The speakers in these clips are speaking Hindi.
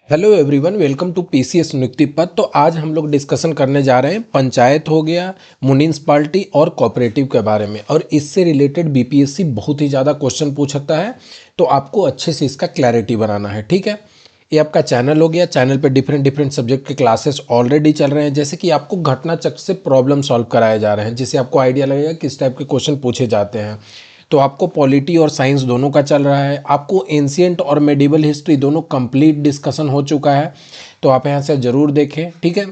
Hello everyone, welcome to PCS नियुक्ति पद। तो आज हम लोग डिस्कशन करने जा रहे हैं पंचायत हो गया, म्युनिसिपैलिटी और कोऑपरेटिव के बारे में। और इससे रिलेटेड बीपीएससी बहुत ही ज़्यादा क्वेश्चन पूछ सकता है, तो आपको अच्छे से इसका क्लैरिटी बनाना है। ठीक है, ये आपका चैनल हो गया। चैनल पे डिफरेंट डिफरेंट सब्जेक्ट के क्लासेस ऑलरेडी चल रहे हैं, जैसे कि आपको घटना चक्र से प्रॉब्लम सॉल्व कराए जा रहे हैं, जिससे आपको आइडिया लगेगा किस टाइप के क्वेश्चन पूछे जाते हैं। तो आपको पॉलिटी और साइंस दोनों का चल रहा है। आपको एंशियंट और मेडिवल हिस्ट्री दोनों कंप्लीट डिस्कशन हो चुका है, तो आप यहाँ से ज़रूर देखें। ठीक है,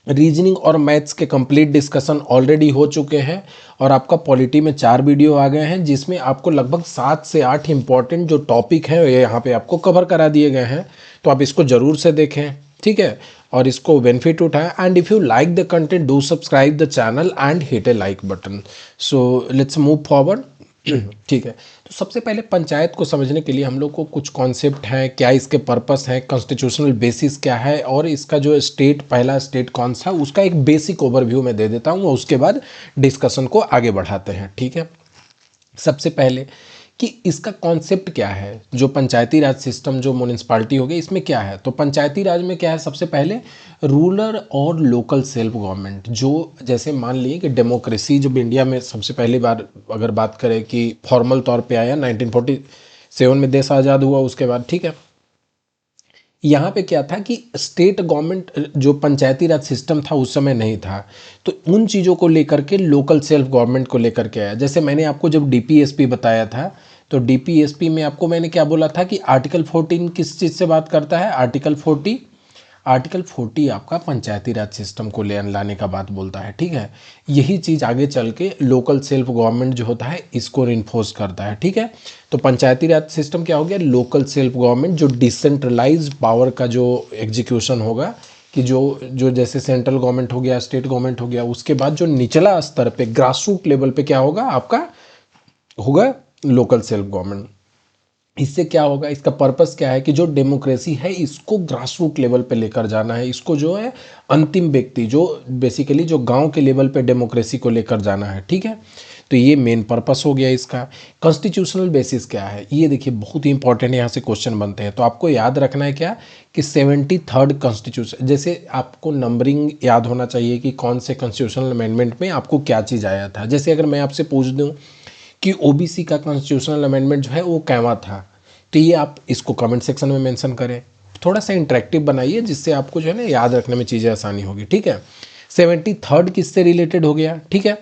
रीजनिंग और मैथ्स के कंप्लीट डिस्कशन ऑलरेडी हो चुके हैं। और आपका पॉलिटी में 4 वीडियो आ गए हैं, जिसमें आपको लगभग 7 से 8 इंपॉर्टेंट जो टॉपिक हैं ये यहाँ पे आपको कवर करा दिए गए हैं। तो आप इसको ज़रूर से देखें, ठीक है, और इसको बेनिफिट उठाएं। And if you like the content, do subscribe the channel and hit A like button. So let's move forward. ठीक है, तो सबसे पहले पंचायत को समझने के लिए हम लोग को कुछ कॉन्सेप्ट हैं, क्या इसके पर्पस है, कॉन्स्टिट्यूशनल बेसिस क्या है, और इसका जो स्टेट, पहला स्टेट कौन सा, उसका एक बेसिक ओवरव्यू मैं दे देता हूँ। उसके बाद डिस्कशन को आगे बढ़ाते हैं। ठीक है, सबसे पहले कि इसका कॉन्सेप्ट क्या है, जो पंचायती राज सिस्टम, जो म्यूनिसिपालिटी हो गई, इसमें क्या है। तो पंचायती राज में क्या है, सबसे पहले रूरल और लोकल सेल्फ गवर्नमेंट, जो जैसे मान लिए कि डेमोक्रेसी जब इंडिया में सबसे पहली बार अगर बात करें कि फॉर्मल तौर पे आया 1947 में देश आज़ाद हुआ उसके बाद। ठीक है, यहाँ पे क्या था कि स्टेट गवर्नमेंट, जो पंचायती राज सिस्टम था उस समय नहीं था, तो उन चीज़ों को लेकर के लोकल सेल्फ गवर्नमेंट को लेकर के आया। जैसे मैंने आपको जब डीपीएसपी बताया था, तो डीपीएसपी में आपको मैंने क्या बोला था कि आर्टिकल 14 किस चीज़ से बात करता है। आर्टिकल 40 आपका पंचायती राज सिस्टम को ले लाने का बात बोलता है। ठीक है, यही चीज़ आगे चल के लोकल सेल्फ गवर्नमेंट जो होता है इसको इन्फोर्स करता है। ठीक है, तो पंचायती राज सिस्टम क्या हो गया, लोकल सेल्फ गवर्नमेंट, जो डिसेंट्रलाइज पावर का जो एग्जीक्यूशन होगा, कि जो जो जैसे सेंट्रल गवर्नमेंट हो गया, स्टेट गवर्नमेंट हो गया, उसके बाद जो निचला स्तर पे ग्रास रूट लेवल पे क्या होगा, आपका होगा लोकल सेल्फ गवर्नमेंट। इससे क्या होगा, इसका पर्पस क्या है कि जो डेमोक्रेसी है इसको ग्रास रूट लेवल पे लेकर जाना है, इसको जो है अंतिम व्यक्ति, जो बेसिकली जो गांव के लेवल पे डेमोक्रेसी को लेकर जाना है। ठीक है, तो ये मेन पर्पस हो गया इसका। कॉन्स्टिट्यूशनल बेसिस क्या है, ये देखिए बहुत ही इंपॉर्टेंट यहाँ से क्वेश्चन बनते हैं। तो आपको याद रखना है क्या कि 73rd कॉन्स्टिट्यूशन, जैसे आपको नंबरिंग याद होना चाहिए कि कौन से कॉन्स्टिट्यूशनल अमेंडमेंट में आपको क्या चीज़ आया था। जैसे अगर मैं आपसे पूछ दूँ कि ओबीसी का कॉन्स्टिट्यूशनल अमेंडमेंट जो है वो कैवा था, तो ये आप इसको कमेंट सेक्शन में मेंशन करें। थोड़ा सा इंटरेक्टिव बनाइए, जिससे आपको जो है ना याद रखने में चीज़ें आसानी होगी। ठीक है, 73rd किससे रिलेटेड हो गया। ठीक है,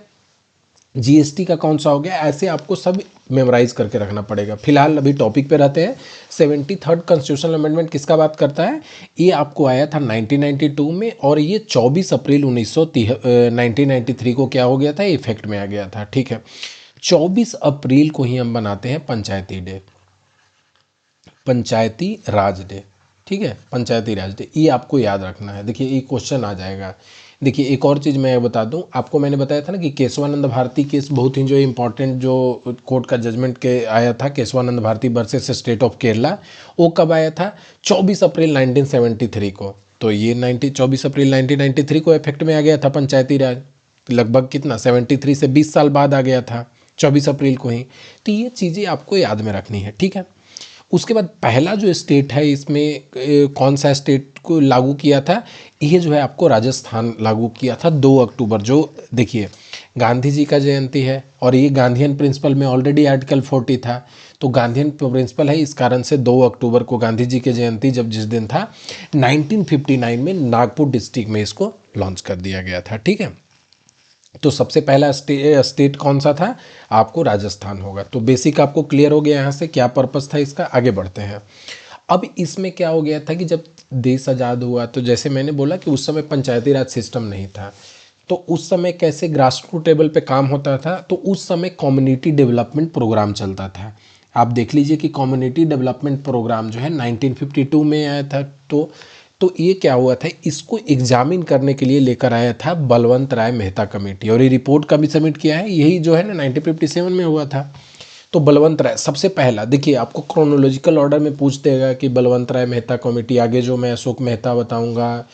जीएसटी का कौन सा हो गया, ऐसे आपको सब मेमोराइज करके रखना पड़ेगा। फिलहाल अभी टॉपिक पे रहते हैं। 73rd कॉन्स्टिट्यूशनल अमेंडमेंट किसका बात करता है, ये आपको आया था 1992 में, और ये 24 अप्रैल 1993 को क्या हो गया था, इफेक्ट में आ गया था। ठीक है, 24 अप्रैल को ही हम बनाते हैं पंचायती डे, पंचायती राज डे। ठीक है, पंचायती राज डे, ये आपको याद रखना है। देखिए ये क्वेश्चन आ जाएगा। देखिए एक और चीज़ मैं बता दूं आपको, मैंने बताया था ना कि केशवानंद भारती केस बहुत ही जो इम्पोर्टेंट, जो कोर्ट का जजमेंट के आया था, Keshavananda Bharati versus state of Kerala, वो कब आया था, 24 अप्रैल 1973 को। तो ये 24 अप्रैल 1993 को इफेक्ट में आ गया था पंचायती राज। लगभग कितना, 73 से 20 साल बाद आ गया था, 24 अप्रैल को ही। तो ये चीज़ें आपको याद में रखनी है। ठीक है, उसके बाद पहला जो स्टेट है इसमें कौन सा स्टेट को लागू किया था, ये जो है आपको राजस्थान लागू किया था 2 अक्टूबर। जो देखिए गांधी जी का जयंती है, और ये गांधीयन प्रिंसिपल में ऑलरेडी आर्टिकल 40 था, तो गांधीयन प्रिंसिपल है, इस कारण से 2 अक्टूबर को गांधी जी के जयंती जब जिस दिन था 1959 में नागपुर डिस्ट्रिक्ट में इसको लॉन्च कर दिया गया था। ठीक है, तो सबसे पहला स्टेट कौन सा था, आपको राजस्थान होगा। तो बेसिक आपको क्लियर हो गया यहाँ से क्या पर्पस था इसका। आगे बढ़ते हैं। अब इसमें क्या हो गया था कि जब देश आज़ाद हुआ, तो जैसे मैंने बोला कि उस समय पंचायती राज सिस्टम नहीं था, तो उस समय कैसे ग्रास रूट लेवल पे काम होता था, तो उस समय कम्युनिटी डेवलपमेंट प्रोग्राम चलता था। आप देख लीजिए कि कम्युनिटी डेवलपमेंट प्रोग्राम जो है 1952 में आया था। तो ये क्या हुआ था, इसको एग्जामिन करने के लिए लेकर आया था बलवंत राय मेहता कमेटी, और ये रिपोर्ट का भी सबमिट किया है, यही जो है ना 1957 में हुआ था। तो बलवंत राय सबसे पहला, देखिए आपको क्रोनोलॉजिकल ऑर्डर में पूछ देगा कि बलवंत राय मेहता कमेटी, आगे जो मैं अशोक मेहता बताऊंगा,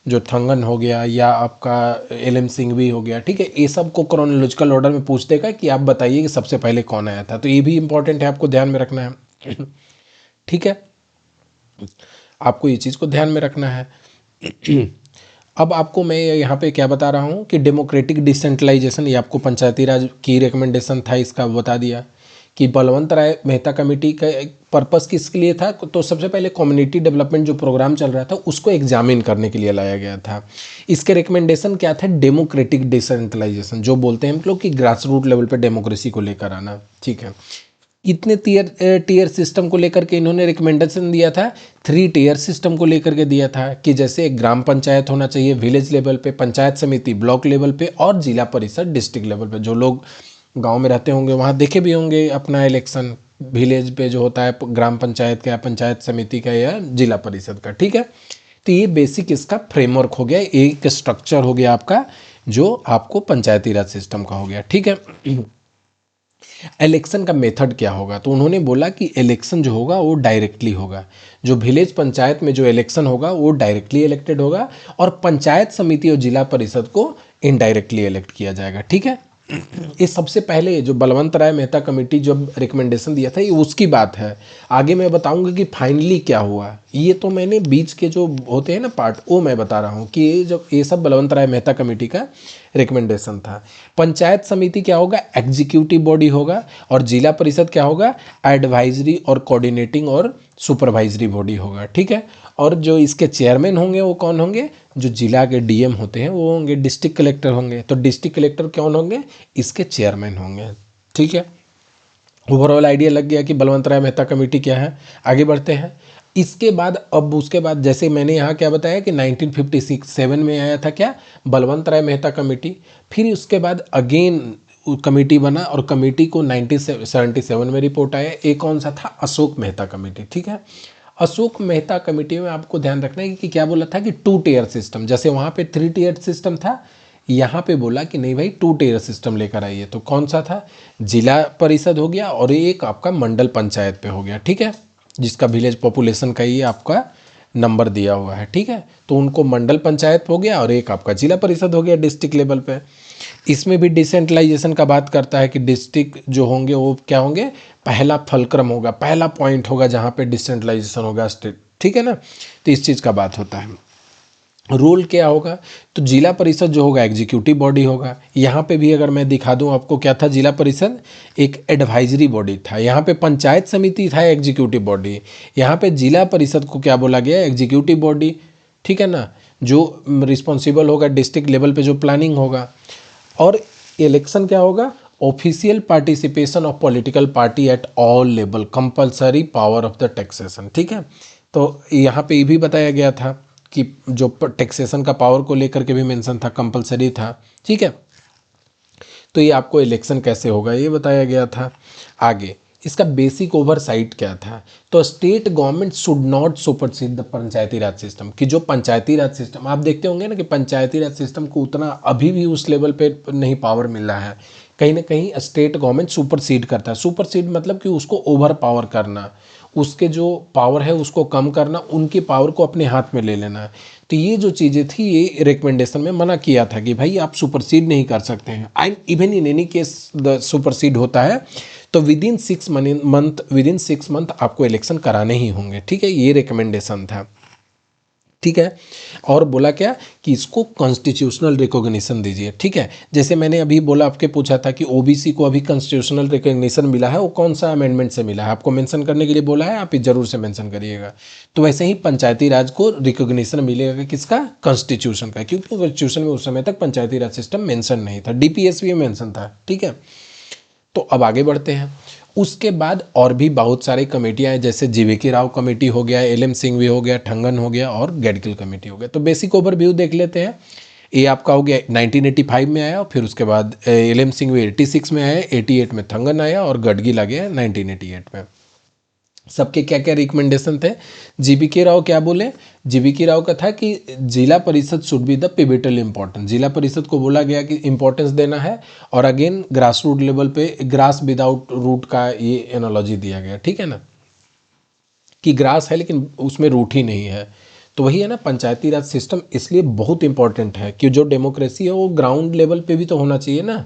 जो थंगन हो गया, या आपका एलएम सिंघवी हो गया। ठीक है, ये सब को क्रोनोलॉजिकल ऑर्डर में पूछ देगा कि आप बताइए कि सबसे पहले कौन आया था। तो ये भी इंपॉर्टेंट है, आपको ध्यान में रखना है। ठीक है, आपको ये चीज़ को ध्यान में रखना है। अब आपको मैं यहाँ पे क्या बता रहा हूँ कि डेमोक्रेटिक डिसेंट्रलाइजेशन, ये आपको पंचायती राज की रिकमेंडेशन था, इसका बता दिया कि बलवंत राय मेहता कमेटी का पर्पस किसके लिए था। तो सबसे पहले कम्युनिटी डेवलपमेंट जो प्रोग्राम चल रहा था उसको एग्जामिन करने के लिए लाया गया था। इसके रिकमेंडेशन क्या था, डेमोक्रेटिक डिसेंट्रलाइजेशन, जो बोलते हैं हम लोग कि ग्रास रूट लेवल पे डेमोक्रेसी को लेकर आना। ठीक है, इतने टीयर सिस्टम को लेकर के इन्होंने रिकमेंडेशन दिया था। 3 टीयर सिस्टम को लेकर के दिया था कि जैसे एक ग्राम पंचायत होना चाहिए विलेज लेवल पे, पंचायत समिति ब्लॉक लेवल पे, और जिला परिषद डिस्ट्रिक्ट लेवल पे। जो लोग गांव में रहते होंगे वहाँ देखे भी होंगे अपना इलेक्शन विलेज पे जो होता है, ग्राम पंचायत का, पंचायत समिति का या जिला परिषद का। ठीक है, तो ये बेसिक इसका फ्रेमवर्क हो गया, एक स्ट्रक्चर हो गया आपका, जो आपको पंचायती राज सिस्टम का हो गया। ठीक है, इलेक्शन का मेथड क्या होगा, तो उन्होंने बोला कि इलेक्शन जो होगा वो डायरेक्टली होगा। जो विलेज पंचायत में जो इलेक्शन होगा वो डायरेक्टली इलेक्टेड होगा, और पंचायत समिति और जिला परिषद को इनडायरेक्टली इलेक्ट किया जाएगा। ठीक है, ये सबसे पहले जो बलवंत राय मेहता कमेटी जब रिकमेंडेशन दिया था ये उसकी बात है। आगे मैं बताऊंगा कि फाइनली क्या हुआ, ये तो मैंने बीच के जो होते हैं ना पार्ट, वो मैं बता रहा हूँ कि ये जब ये सब बलवंत राय मेहता कमेटी का रिकमेंडेशन था। पंचायत समिति क्या होगा, एग्जीक्यूटिव बॉडी होगा, और जिला परिषद क्या होगा, एडवाइजरी और कोऑर्डिनेटिंग और सुपरवाइजरी बॉडी होगा। ठीक है, और जो इसके चेयरमैन होंगे वो कौन होंगे, जो जिला के डीएम होते हैं वो होंगे, डिस्ट्रिक्ट कलेक्टर होंगे। तो डिस्ट्रिक्ट कलेक्टर कौन होंगे, इसके चेयरमैन होंगे। ठीक है, ओवरऑल आइडिया लग गया कि बलवंत राय मेहता कमेटी क्या है। आगे बढ़ते हैं। इसके बाद अब उसके बाद जैसे मैंने यहाँ क्या बताया कि 1957 में आया था क्या, बलवंत राय मेहता कमेटी। फिर उसके बाद अगेन कमेटी बना, और कमेटी को 1977 में रिपोर्ट आया। एक कौन सा था, अशोक मेहता कमेटी। ठीक है, अशोक मेहता कमेटी में आपको ध्यान रखना है कि क्या बोला था कि 2 टीयर सिस्टम, जैसे वहाँ पे 3 टीयर सिस्टम था, यहाँ पे बोला कि नहीं भाई 2 टीयर सिस्टम लेकर आइए। तो कौन सा था, जिला परिषद हो गया, और एक आपका मंडल पंचायत पे हो गया। ठीक है, जिसका विलेज पॉपुलेशन का ये आपका नंबर दिया हुआ है। ठीक है, तो उनको मंडल पंचायत हो गया, और एक आपका जिला परिषद हो गया डिस्ट्रिक्ट लेवल पे। इसमें भी डिसेंट्रलाइजेशन का बात करता है कि डिस्ट्रिक्ट जो होंगे वो क्या होंगे, पहला फलक्रम होगा, पहला पॉइंट होगा जहाँ पे डिसेंट्रलाइजेशन होगा स्टेट। ठीक है ना, तो इस चीज़ का बात होता है। रोल क्या होगा, तो जिला परिषद जो होगा एग्जीक्यूटिव बॉडी होगा। यहाँ पे भी अगर मैं दिखा दूँ आपको, क्या था, जिला परिषद एक एडवाइजरी बॉडी था। यहाँ पे पंचायत समिति था एग्जीक्यूटिव बॉडी, यहाँ पे जिला परिषद को क्या बोला गया, एग्जीक्यूटिव बॉडी। ठीक है ना, जो रिस्पॉन्सिबल होगा डिस्ट्रिक्ट लेवल पे जो प्लानिंग होगा। और इलेक्शन क्या होगा, official participation of political party at all level, compulsory power of the taxation. ठीक है, तो यहाँ पे ये भी बताया गया था कि जो टैक्सेशन का पावर को लेकर के भी मेंशन था, कंपलसरी था। ठीक है, तो ये आपको इलेक्शन कैसे होगा ये बताया गया था। आगे इसका बेसिक ओवरसाइट क्या था, तो state government should not supersede the Panchayati Raj system, कि जो पंचायती राज सिस्टम आप देखते होंगे ना कि पंचायती राज सिस्टम को उतना अभी भी उस लेवल पे नहीं पावर मिल रहा है। कहीं ना कहीं स्टेट गवर्नमेंट सुपरसीड करता है। सुपरसीड मतलब कि उसको ओवर पावर करना, उसके जो पावर है उसको कम करना, उनकी पावर को अपने हाथ में ले लेना। तो ये जो चीज़ें थी ये रिकमेंडेशन में मना किया था कि भाई आप सुपरसीड नहीं कर सकते हैं। I even in any case the supersede होता है तो विदिन 6 मंथ आपको इलेक्शन कराने ही होंगे। ठीक है, ये रिकमेंडेशन था। ठीक है, और बोला क्या कि इसको कॉन्स्टिट्यूशनल रिकॉग्निशन दीजिए। ठीक है, जैसे मैंने अभी बोला, आपके पूछा था कि ओबीसी को अभी कॉन्स्टिट्यूशनल रिकॉग्निशन मिला है, वो कौन सा अमेंडमेंट से मिला है, आपको मेंशन करने के लिए बोला है, आप ये जरूर से मेंशन करिएगा। तो वैसे ही पंचायती राज को रिकॉग्निशन मिलेगा किसका, कॉन्स्टिट्यूशन का, क्योंकि कॉन्स्टिट्यूशन में उस समय तक पंचायती राज सिस्टम मेंशन नहीं था, डीपीएसपी में मेंशन था। ठीक है, तो अब आगे बढ़ते हैं। उसके बाद और भी बहुत सारी कमेटियाँ हैं, जैसे जीवीके राव कमेटी हो गया, एलएम सिंघवी हो गया, ठंगन हो गया, और गैडगिल कमेटी हो गया। तो बेसिक ओवरव्यू देख लेते हैं। ये आपका हो गया 1985 में आया, और फिर उसके बाद एलएम सिंघवी 86 में आया, 88 में ठंगन आया, और गडगिल आ गया 1988 में। सबके क्या क्या रिकमेंडेशन थे। जीवीके राव क्या बोले, जीवीके राव का था कि जिला परिषद should be the pivotal importance, जिला परिषद को बोला गया कि इंपॉर्टेंस देना है। और अगेन ग्रास रूट लेवल पे ग्रास विदाउट रूट का ये एनालॉजी दिया गया। ठीक है ना, कि ग्रास है लेकिन उसमें रूट ही नहीं है। तो वही है ना, पंचायती राज सिस्टम इसलिए बहुत इंपॉर्टेंट है कि जो डेमोक्रेसी है वो ग्राउंड लेवल पे भी तो होना चाहिए ना।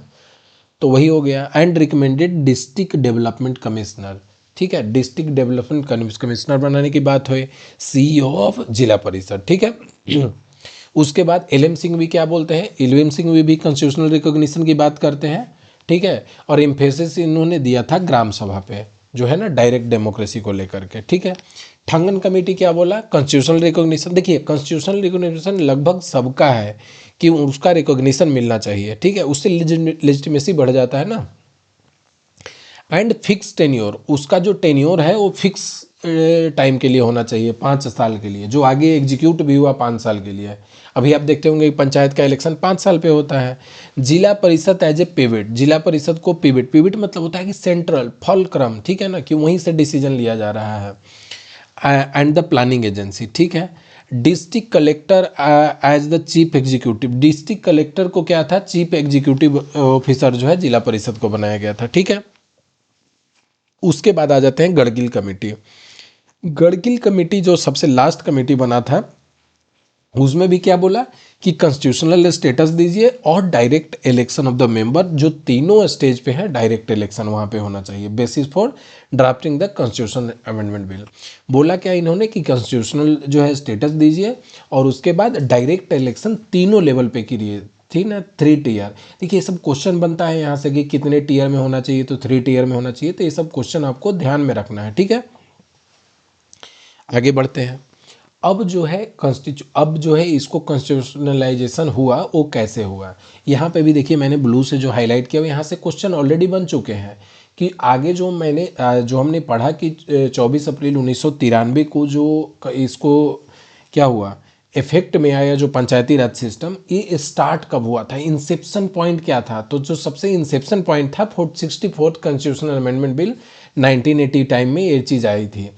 तो वही हो गया। And recommended district development commissioner. ठीक है। डिस्ट्रिक्ट डेवलपमेंट कमिश्नर बनाने की बात हुई, CEO ऑफ जिला परिषद, ठीक है। उसके बाद एलएम सिंह भी क्या बोलते हैं, एलएम सिंह भी कॉन्स्टिट्यूशनल रिकॉग्निशन की बात करते हैं, ठीक है। और एम्फेसिस इन्होंने दिया था ग्राम सभा पे, जो है ना डायरेक्ट डेमोक्रेसी को लेकर के, ठीक है। ठंगन कमेटी क्या बोला, कॉन्स्टिट्यूशनल रिकॉग्निशन। देखिए कॉन्स्टिट्यूशनल रिकॉग्निशन लगभग सबका है कि उसका रिकॉग्निशन मिलना चाहिए, ठीक है, उससे लेजिटिमेसी बढ़ जाता है ना। एंड फिक्स टेन्योर, उसका जो टेन्योर है वो फिक्स टाइम के लिए होना चाहिए, 5 साल के लिए, जो आगे एग्जीक्यूट भी हुआ 5 साल के लिए। अभी आप देखते होंगे पंचायत का इलेक्शन 5 साल पे होता है। जिला परिषद एज ए पिवट, जिला परिषद को पिवट, पिवट मतलब होता है कि सेंट्रल फलक्रम, ठीक है ना, कि वहीं से डिसीजन लिया जा रहा है। एंड द प्लानिंग एजेंसी, ठीक है। District collector as the chief executive, district collector को क्या था, चीफ एग्जीक्यूटिव ऑफिसर जो है जिला परिषद को बनाया गया था, ठीक है। उसके बाद आ जाते हैं गढ़गिल कमेटी। गढ़गिल कमेटी जो सबसे लास्ट कमेटी बना था, उसमें भी क्या बोला कि कॉन्स्टिट्यूशनल स्टेटस दीजिए और direct election of the member, जो तीनों स्टेज पे है डायरेक्ट इलेक्शन वहां पे होना चाहिए, basis for drafting the constitutional amendment bill. बोला क्या इन्होंने कि कॉन्स्टिट्यूशनल जो है स्टेटस दीजिए और उसके बाद डायरेक्ट इलेक्शन तीनों लेवल पे करिए, थी ना 3 टीयर। देखिए ये सब क्वेश्चन बनता है यहाँ से कि कितने टीयर में होना चाहिए, तो 3 टीयर में होना चाहिए, तो ये सब क्वेश्चन आपको ध्यान में रखना है, ठीक है। आगे बढ़ते हैं। अब जो है इसको कॉन्स्टिट्यूशनलाइजेशन हुआ, वो कैसे हुआ, यहाँ पे भी देखिए मैंने ब्लू से जो हाईलाइट किया, यहाँ से क्वेश्चन ऑलरेडी बन चुके हैं कि आगे जो हमने पढ़ा कि 24 अप्रैल 1993 को जो इसको क्या हुआ, इफेक्ट में आया जो पंचायती राज सिस्टम, ये स्टार्ट कब हुआ था, इंसेप्शन पॉइंट क्या था, तो जो सबसे इंसेप्शन पॉइंट था 64th constitutional amendment bill 1980 time में ये चीज़ आई थी।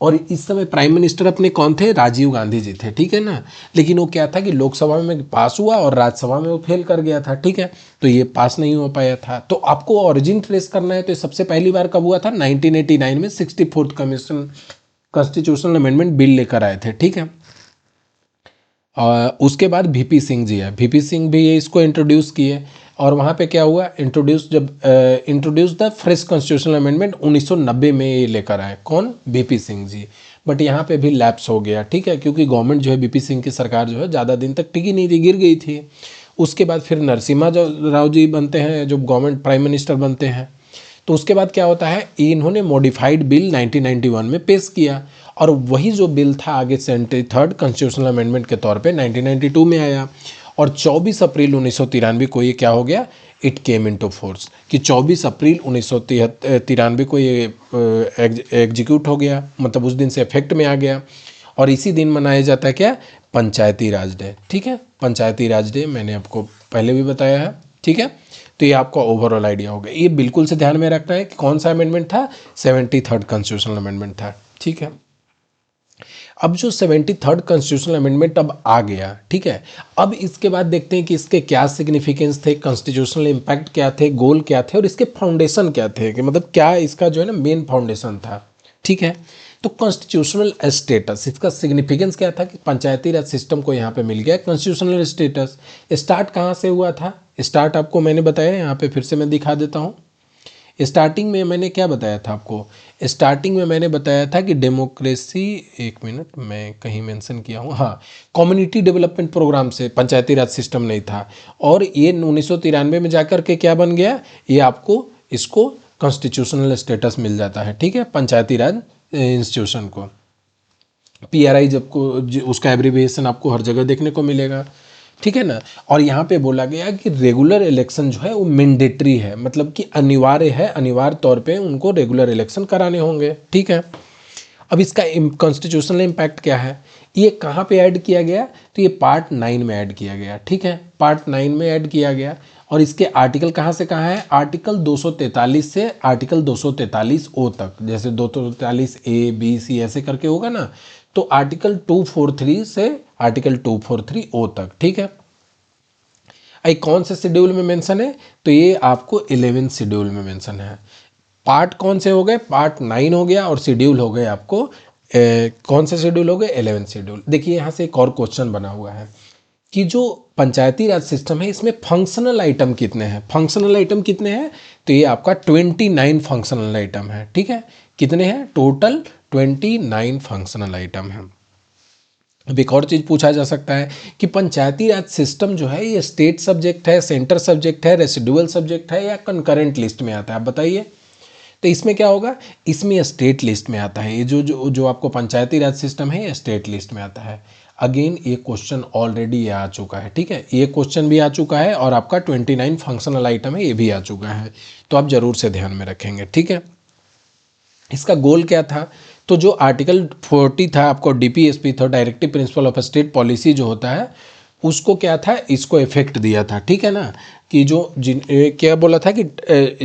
और इस समय प्राइम मिनिस्टर अपने कौन थे, राजीव गांधी जी थे, ठीक है ना। लेकिन वो क्या था कि लोकसभा में पास हुआ और राज्यसभा में वो फेल कर गया था, ठीक है, तो ये पास नहीं हो पाया था। तो आपको ओरिजिन ट्रेस करना है, तो सबसे पहली बार कब हुआ था, 1989 में 64th कॉन्स्टिट्यूशनल अमेंडमेंट बिल लेकर आए थे, ठीक है। उसके बाद VP सिंह जी है, VP सिंह भी ये इसको इंट्रोड्यूस किए, और वहाँ पे क्या हुआ, introduce the fresh constitutional amendment 1990 में ये लेकर आए, कौन, VP सिंह जी। बट यहाँ पे भी लैप्स हो गया, ठीक है, क्योंकि गवर्नमेंट जो है VP सिंह की सरकार जो है ज़्यादा दिन तक टिकी नहीं थी, गिर गई थी। उसके बाद फिर नरसिम्हा राव जी बनते हैं, जो गवर्नमेंट प्राइम मिनिस्टर बनते हैं। तो उसके बाद क्या होता है, इन्होंने मॉडिफाइड बिल 1991 में पेश किया, और वही जो बिल था आगे 73rd कॉन्स्टिट्यूशनल अमेंडमेंट के तौर पे 1992 में आया, और 24 अप्रैल 1993 को ये क्या हो गया, इट केम इनटू फोर्स, कि 24 अप्रैल 1993 को ये एग्जीक्यूट हो गया, मतलब उस दिन से इफेक्ट में आ गया। और इसी दिन मनाया जाता है क्या, पंचायती राज डे, ठीक है। पंचायती राज डे मैंने आपको पहले भी बताया है, ठीक है। तो ये आपका ओवरऑल आइडिया हो गया। ये बिल्कुल से ध्यान में रखना है कि कौन सा अमेंडमेंट था, 73rd कॉन्स्टिट्यूशनल अमेंडमेंट था, ठीक है। अब जो 73rd कॉन्स्टिट्यूशनल अमेंडमेंट अब आ गया, ठीक है। अब इसके बाद देखते हैं कि इसके क्या सिग्निफिकेंस थे, कॉन्स्टिट्यूशनल इम्पैक्ट क्या थे, गोल क्या थे, और इसके फाउंडेशन क्या थे, कि मतलब क्या इसका जो है ना मेन फाउंडेशन था, ठीक है। तो कॉन्स्टिट्यूशनल स्टेटस, इसका सिग्निफिकेंस क्या था कि पंचायती राज सिस्टम को यहाँ पे मिल गया कॉन्स्टिट्यूशनल स्टेटस। स्टार्ट कहाँ से हुआ था, स्टार्ट आपको मैंने बताया, यहाँ पे फिर से मैं दिखा देता हूँ। स्टार्टिंग में मैंने क्या बताया था आपको, स्टार्टिंग में मैंने बताया था कि डेमोक्रेसी, एक मिनट मैं कहीं मेंशन किया हूँ, हाँ, कम्युनिटी डेवलपमेंट प्रोग्राम से पंचायती राज सिस्टम नहीं था, और ये 1993 में जाकर के क्या बन गया, ये आपको इसको कॉन्स्टिट्यूशनल स्टेटस मिल जाता है, ठीक है, पंचायती राज इंस्टीट्यूशन को। PRI जब को उसका एब्रीविएशन आपको हर जगह देखने को मिलेगा, ठीक है ना। और यहाँ पे बोला गया कि रेगुलर इलेक्शन जो है वो मैंडेटरी है, मतलब कि अनिवार्य है, अनिवार्य तौर पे उनको रेगुलर इलेक्शन कराने होंगे, ठीक है। अब इसका कॉन्स्टिट्यूशनल इम्पैक्ट क्या है, ये कहाँ पे ऐड किया गया, तो ये पार्ट 9 में ऐड किया गया, ठीक है, पार्ट 9 में ऐड किया गया। और इसके आर्टिकल कहाँ से कहाँ है, आर्टिकल 243 से आर्टिकल 243O तक, जैसे 243A B C ऐसे करके होगा ना, तो आर्टिकल 243 से आर्टिकल 243O तक, ठीक है। आई कौन से शेड्यूल में मेंशन है, तो ये आपको 11 शेड्यूल में मेंशन है। पार्ट कौन से हो गए, पार्ट 9 हो गया, और शेड्यूल हो गए आपको कौन से शेड्यूल हो गए, 11 शेड्यूल। देखिए यहाँ से एक और क्वेश्चन बना हुआ है कि जो पंचायती राज सिस्टम है इसमें फंक्शनल आइटम कितने हैं, फंक्शनल आइटम कितने हैं, तो ये आपका 29 फंक्शनल आइटम है, ठीक है। कितने हैं टोटल? 29 फंक्शनल आइटम हैं। अब एक और चीज़ पूछा जा सकता है कि पंचायती राज सिस्टम जो है ये स्टेट सब्जेक्ट है, सेंटर सब्जेक्ट है, रेसिडुअल सब्जेक्ट है या कंकरेंट लिस्ट में आता है, आप बताइए। तो इसमें क्या होगा? इसमें स्टेट लिस्ट में आता है। ये जो जो जो आपको पंचायती राज सिस्टम है ये स्टेट लिस्ट में आता है। अगेन ये क्वेश्चन ऑलरेडी आ चुका है, ठीक है, ये क्वेश्चन भी आ चुका है और आपका 29 फंक्शनल आइटम है ये भी आ चुका है, तो आप जरूर से ध्यान में रखेंगे, ठीक है। इसका गोल क्या था? तो जो आर्टिकल 40 था आपको डीपीएसपी था, directive principle of state policy जो होता है उसको क्या था, इसको इफेक्ट दिया था, ठीक है ना, कि जो क्या बोला था कि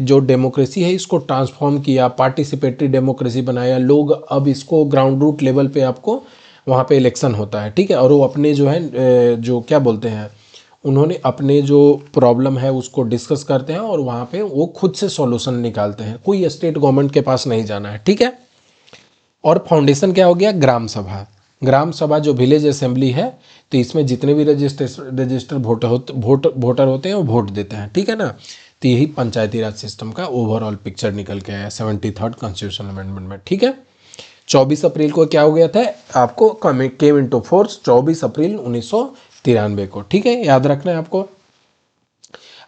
जो डेमोक्रेसी है इसको ट्रांसफॉर्म किया, पार्टिसिपेटरी डेमोक्रेसी बनाया, लोग अब इसको ग्राउंड रूट लेवल पे आपको वहाँ पे इलेक्शन होता है, ठीक है, और वो अपने जो है जो क्या बोलते हैं, उन्होंने अपने जो प्रॉब्लम है उसको डिस्कस करते हैं और वहाँ पे वो खुद से सॉल्यूशन निकालते हैं, कोई स्टेट गवर्नमेंट के पास नहीं जाना है, ठीक है। और फाउंडेशन क्या हो गया? ग्राम सभा। ग्राम सभा जो विलेज असेंबली है, तो इसमें जितने भी रजिस्टर वोटर होते हैं वो वोट देते हैं, ठीक है ना। तो यही पंचायती राज सिस्टम का ओवरऑल पिक्चर निकल के आया 73rd कॉन्स्टिट्यूशनल अमेंडमेंट में, ठीक है। 24 अप्रैल को क्या हो गया था आपको? केम इनटू फोर्स 24 अप्रैल 1993 को, ठीक है, याद रखना है आपको।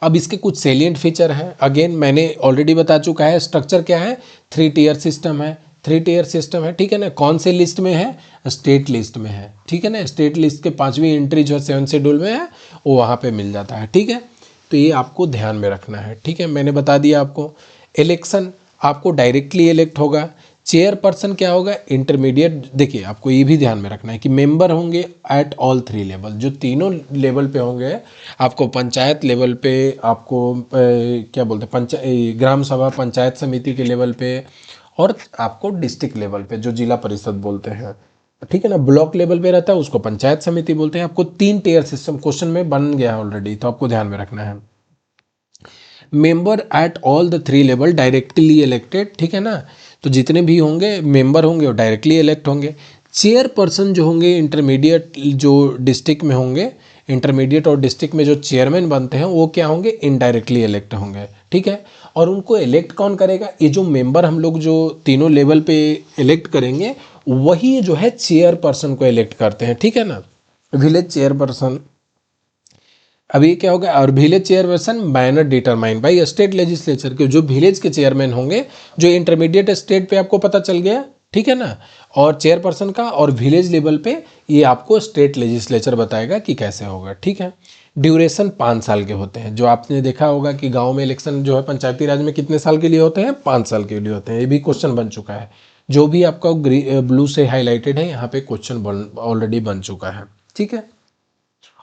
अब इसके कुछ सेलिएंट फीचर हैं, अगेन मैंने ऑलरेडी बता चुका है। स्ट्रक्चर क्या है? 3 टियर सिस्टम है, 3 टियर सिस्टम है, ठीक है ना। कौन से लिस्ट में है? स्टेट लिस्ट में है, ठीक है ना। स्टेट लिस्ट के 5वीं एंट्री जो है 7 शेड्यूल में है वो वहाँ पे मिल जाता है, ठीक है। तो ये आपको ध्यान में रखना है, ठीक है, मैंने बता दिया आपको। इलेक्शन आपको डायरेक्टली इलेक्ट होगा। चेयरपर्सन क्या होगा? इंटरमीडिएट। देखिए आपको ये भी ध्यान में रखना है कि मेंबर होंगे एट ऑल 3 लेवल, जो तीनों लेवल पे होंगे। आपको पंचायत लेवल पे, आपको क्या बोलते हैं, ग्राम सभा पंचायत समिति के लेवल पे, और आपको डिस्ट्रिक्ट लेवल पे जो जिला परिषद बोलते हैं, ठीक है ना। ब्लॉक लेवल पे रहता है उसको पंचायत समिति बोलते हैं। आपको 3 टियर सिस्टम क्वेश्चन में बन गया है ऑलरेडी, तो आपको ध्यान में रखना है। Member at all the 3 level directly elected, ठीक है ना। तो जितने भी होंगे मेंबर होंगे वो डायरेक्टली इलेक्ट होंगे। चेयरपर्सन जो होंगे इंटरमीडिएट जो डिस्ट्रिक्ट में होंगे, इंटरमीडिएट और डिस्ट्रिक्ट में जो चेयरमैन बनते हैं वो क्या होंगे? इनडायरेक्टली इलेक्ट होंगे, ठीक है। और उनको इलेक्ट कौन करेगा? ये जो मेंबर हम लोग जो तीनों लेवल पे इलेक्ट करेंगे वही जो है चेयरपर्सन को इलेक्ट करते हैं, ठीक है ना। Village chairperson. अभी क्या होगा? और village chairperson manner determine by state legislature के, जो विलेज के चेयरमैन होंगे, जो इंटरमीडिएट स्टेट पे आपको पता चल गया, ठीक है ना। और चेयरपर्सन का और विलेज लेवल पे ये आपको स्टेट लेजिस्लेचर बताएगा कि कैसे होगा, ठीक है। ड्यूरेशन 5 साल के होते हैं। जो आपने देखा होगा कि गांव में इलेक्शन जो है पंचायती राज में कितने साल के लिए होते हैं? 5 साल के लिए होते हैं। ये भी क्वेश्चन बन चुका है, जो भी आपका ब्लू से हाईलाइटेड है यहाँ पे क्वेश्चन ऑलरेडी बन चुका है, ठीक है।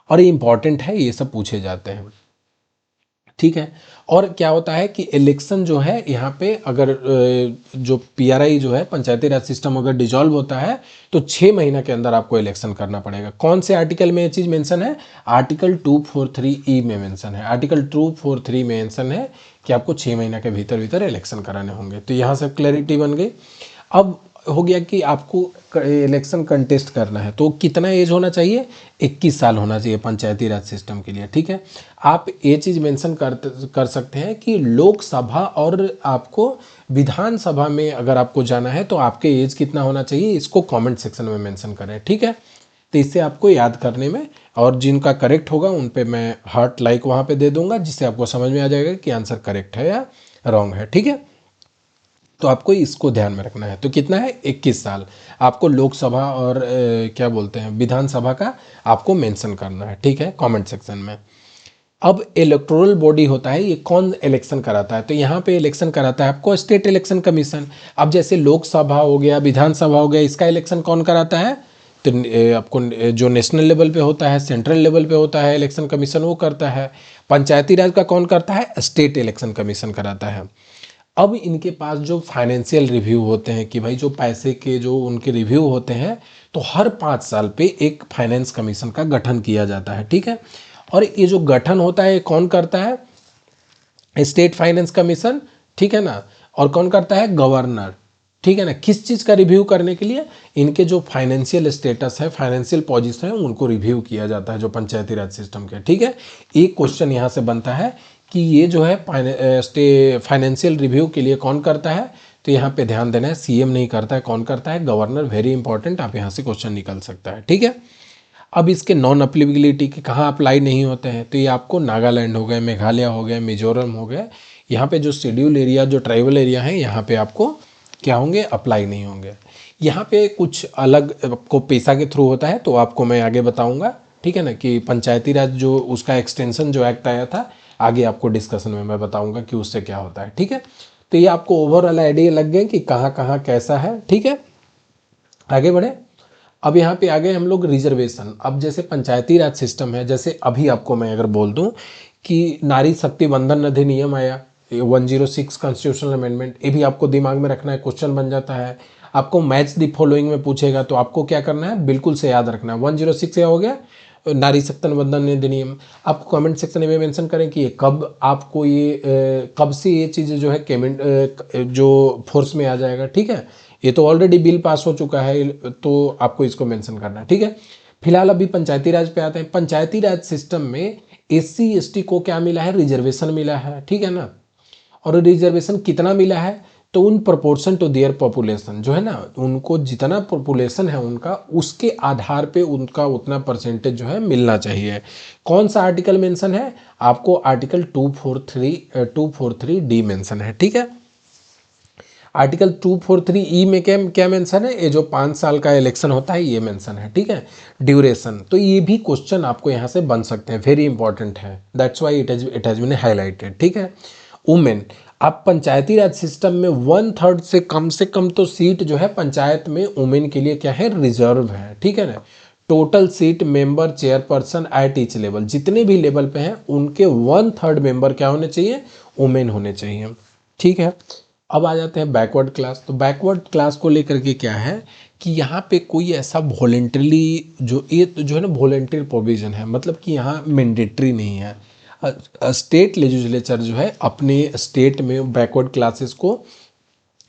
और ये इंपॉर्टेंट है, ये सब पूछे जाते हैं, ठीक है। और क्या होता है कि इलेक्शन जो है यहाँ पे अगर जो पीआरआई जो है पंचायती राज सिस्टम अगर डिजॉल्व होता है तो 6 महीना के अंदर आपको इलेक्शन करना पड़ेगा। कौन से आर्टिकल में ये चीज़ मेंशन है? आर्टिकल 243E में मेंशन है। आर्टिकल 243 में मेंशन है कि आपको 6 महीना के भीतर भीतर इलेक्शन कराने होंगे। तो यहाँ से क्लैरिटी बन गई। अब हो गया कि आपको इलेक्शन कंटेस्ट करना है तो कितना एज होना चाहिए? 21 साल होना चाहिए पंचायती राज सिस्टम के लिए, ठीक है। आप ये चीज़ मेंशन कर सकते हैं कि लोकसभा और आपको विधानसभा में अगर आपको जाना है तो आपके एज कितना होना चाहिए, इसको कमेंट सेक्शन में मेंशन करें, ठीक है। तो इससे आपको याद करने में, और जिनका करेक्ट होगा उन पे मैं हार्ट लाइक वहाँ पे दे दूंगा, जिससे आपको समझ में आ जाएगा कि आंसर करेक्ट है या रॉन्ग है, ठीक है। तो आपको इसको ध्यान में रखना है। तो कितना है? 21 साल आपको लोकसभा और क्या बोलते हैं विधानसभा का आपको मेंशन करना है, ठीक है, कमेंट सेक्शन में। अब इलेक्टोरल बॉडी होता है, ये कौन इलेक्शन कराता है? तो यहाँ पे इलेक्शन कराता है आपको स्टेट इलेक्शन कमीशन। अब जैसे लोकसभा हो गया, विधानसभा हो गया, इसका इलेक्शन कौन कराता है? तो आपको जो नेशनल लेवल पे होता है, सेंट्रल लेवल पे होता है इलेक्शन कमीशन, वो करता है। पंचायती राज का कौन करता है? स्टेट इलेक्शन कमीशन कराता है। अब इनके पास जो फाइनेंशियल रिव्यू होते हैं कि भाई जो पैसे के जो उनके रिव्यू होते हैं, तो हर 5 साल पे एक फाइनेंस कमीशन का गठन किया जाता है, ठीक है। और ये जो गठन होता है कौन करता है? स्टेट फाइनेंस कमीशन, ठीक है ना। और कौन करता है? गवर्नर, ठीक है ना। किस चीज़ का रिव्यू करने के लिए? इनके जो फाइनेंशियल स्टेटस है, फाइनेंशियल पोजीशन है, उनको रिव्यू किया जाता है जो पंचायती राज सिस्टम के, ठीक है। एक क्वेश्चन यहाँ से बनता है कि ये जो है फाइनेंशियल रिव्यू के लिए कौन करता है? तो यहाँ पे ध्यान देना है, सीएम नहीं करता है, कौन करता है? गवर्नर। वेरी इंपॉर्टेंट, आप यहाँ से क्वेश्चन निकल सकता है, ठीक है। अब इसके नॉन अप्लीबिलिटी के कहाँ अप्लाई नहीं होते हैं, तो ये आपको नागालैंड हो गए, मेघालय हो गए, मिजोरम हो गए, यहाँ पे जो शेड्यूल एरिया, जो ट्राइबल एरिया है, यहाँ पे आपको क्या होंगे? अप्लाई नहीं होंगे। यहाँ पे कुछ अलग आपको पैसा के थ्रू होता है, तो आपको मैं आगे बताऊंगा, ठीक है ना, कि पंचायती राज जो उसका एक्सटेंशन जो एक्ट आया था, आगे आपको डिस्कशन में मैं बताऊंगा कि उससे क्या होता है, ठीक है। तो ये आपको ओवरऑल आइडिया लग गया कि कहाँ कहाँ कैसा है, ठीक है। आगे बढ़े। अब यहाँ पे आ गए हम लोग रिजर्वेशन। अब जैसे पंचायती राज सिस्टम है, जैसे अभी आपको मैं अगर बोल दूं कि नारी शक्ति बंधन अधिनियम आया, 106 कॉन्स्टिट्यूशनल अमेंडमेंट, ये भी आपको दिमाग में रखना है, क्वेश्चन बन जाता है। आपको मैच द फॉलोइंग में पूछेगा, तो आपको क्या करना है? बिल्कुल से याद रखना है। 106 क्या हो गया? नारी शक्ति बंधन अधिनियम। आपको कमेंट सेक्शन में मेंशन करें कि ये कब आपको कब से ये चीज़ जो है जो फोर्स में आ जाएगा, ठीक है। ये तो ऑलरेडी बिल पास हो चुका है, तो आपको इसको मेंशन करना है, ठीक है। फिलहाल अभी पंचायती राज पे आते हैं। पंचायती राज सिस्टम में एससी एसटी को क्या मिला है? रिजर्वेशन मिला है, ठीक है ना। और रिजर्वेशन कितना मिला है? तो उन प्रोपोर्शन टू देयर पॉपुलेशन, जो है ना, उनको जितना पॉपुलेशन है उनका, उसके आधार पे उनका उतना परसेंटेज जो है मिलना चाहिए। कौन सा आर्टिकल मेंशन है? आपको आर्टिकल 243 डी मेंशन है, ठीक है। आर्टिकल 243 ई में क्या क्या मेंशन है? ये जो 5 साल का इलेक्शन होता है, ये मेंशन है, ठीक है। ड्यूरेशन, तो ये भी क्वेश्चन आपको यहाँ से बन सकते हैं, वेरी इंपॉर्टेंट है, that's why it has been highlighted, ठीक है। वुमेन, आप पंचायती राज सिस्टम में 1/3 से कम तो सीट जो है पंचायत में वुमेन के लिए क्या है? रिजर्व है, ठीक है ना। Total seat member chairperson at each level, जितने भी लेवल पे हैं उनके 1/3 मेंबर क्या होने चाहिए? वुमेन होने चाहिए, ठीक है। अब आ जाते हैं बैकवर्ड क्लास। तो बैकवर्ड क्लास को लेकर के क्या है कि यहाँ पे कोई ऐसा वॉलेंटरली जो है ना, वॉलेंटरी प्रोविजन है, मतलब कि यहाँ मैंडेटरी नहीं है। स्टेट लेजिस्लेचर जो है अपने स्टेट में बैकवर्ड क्लासेस को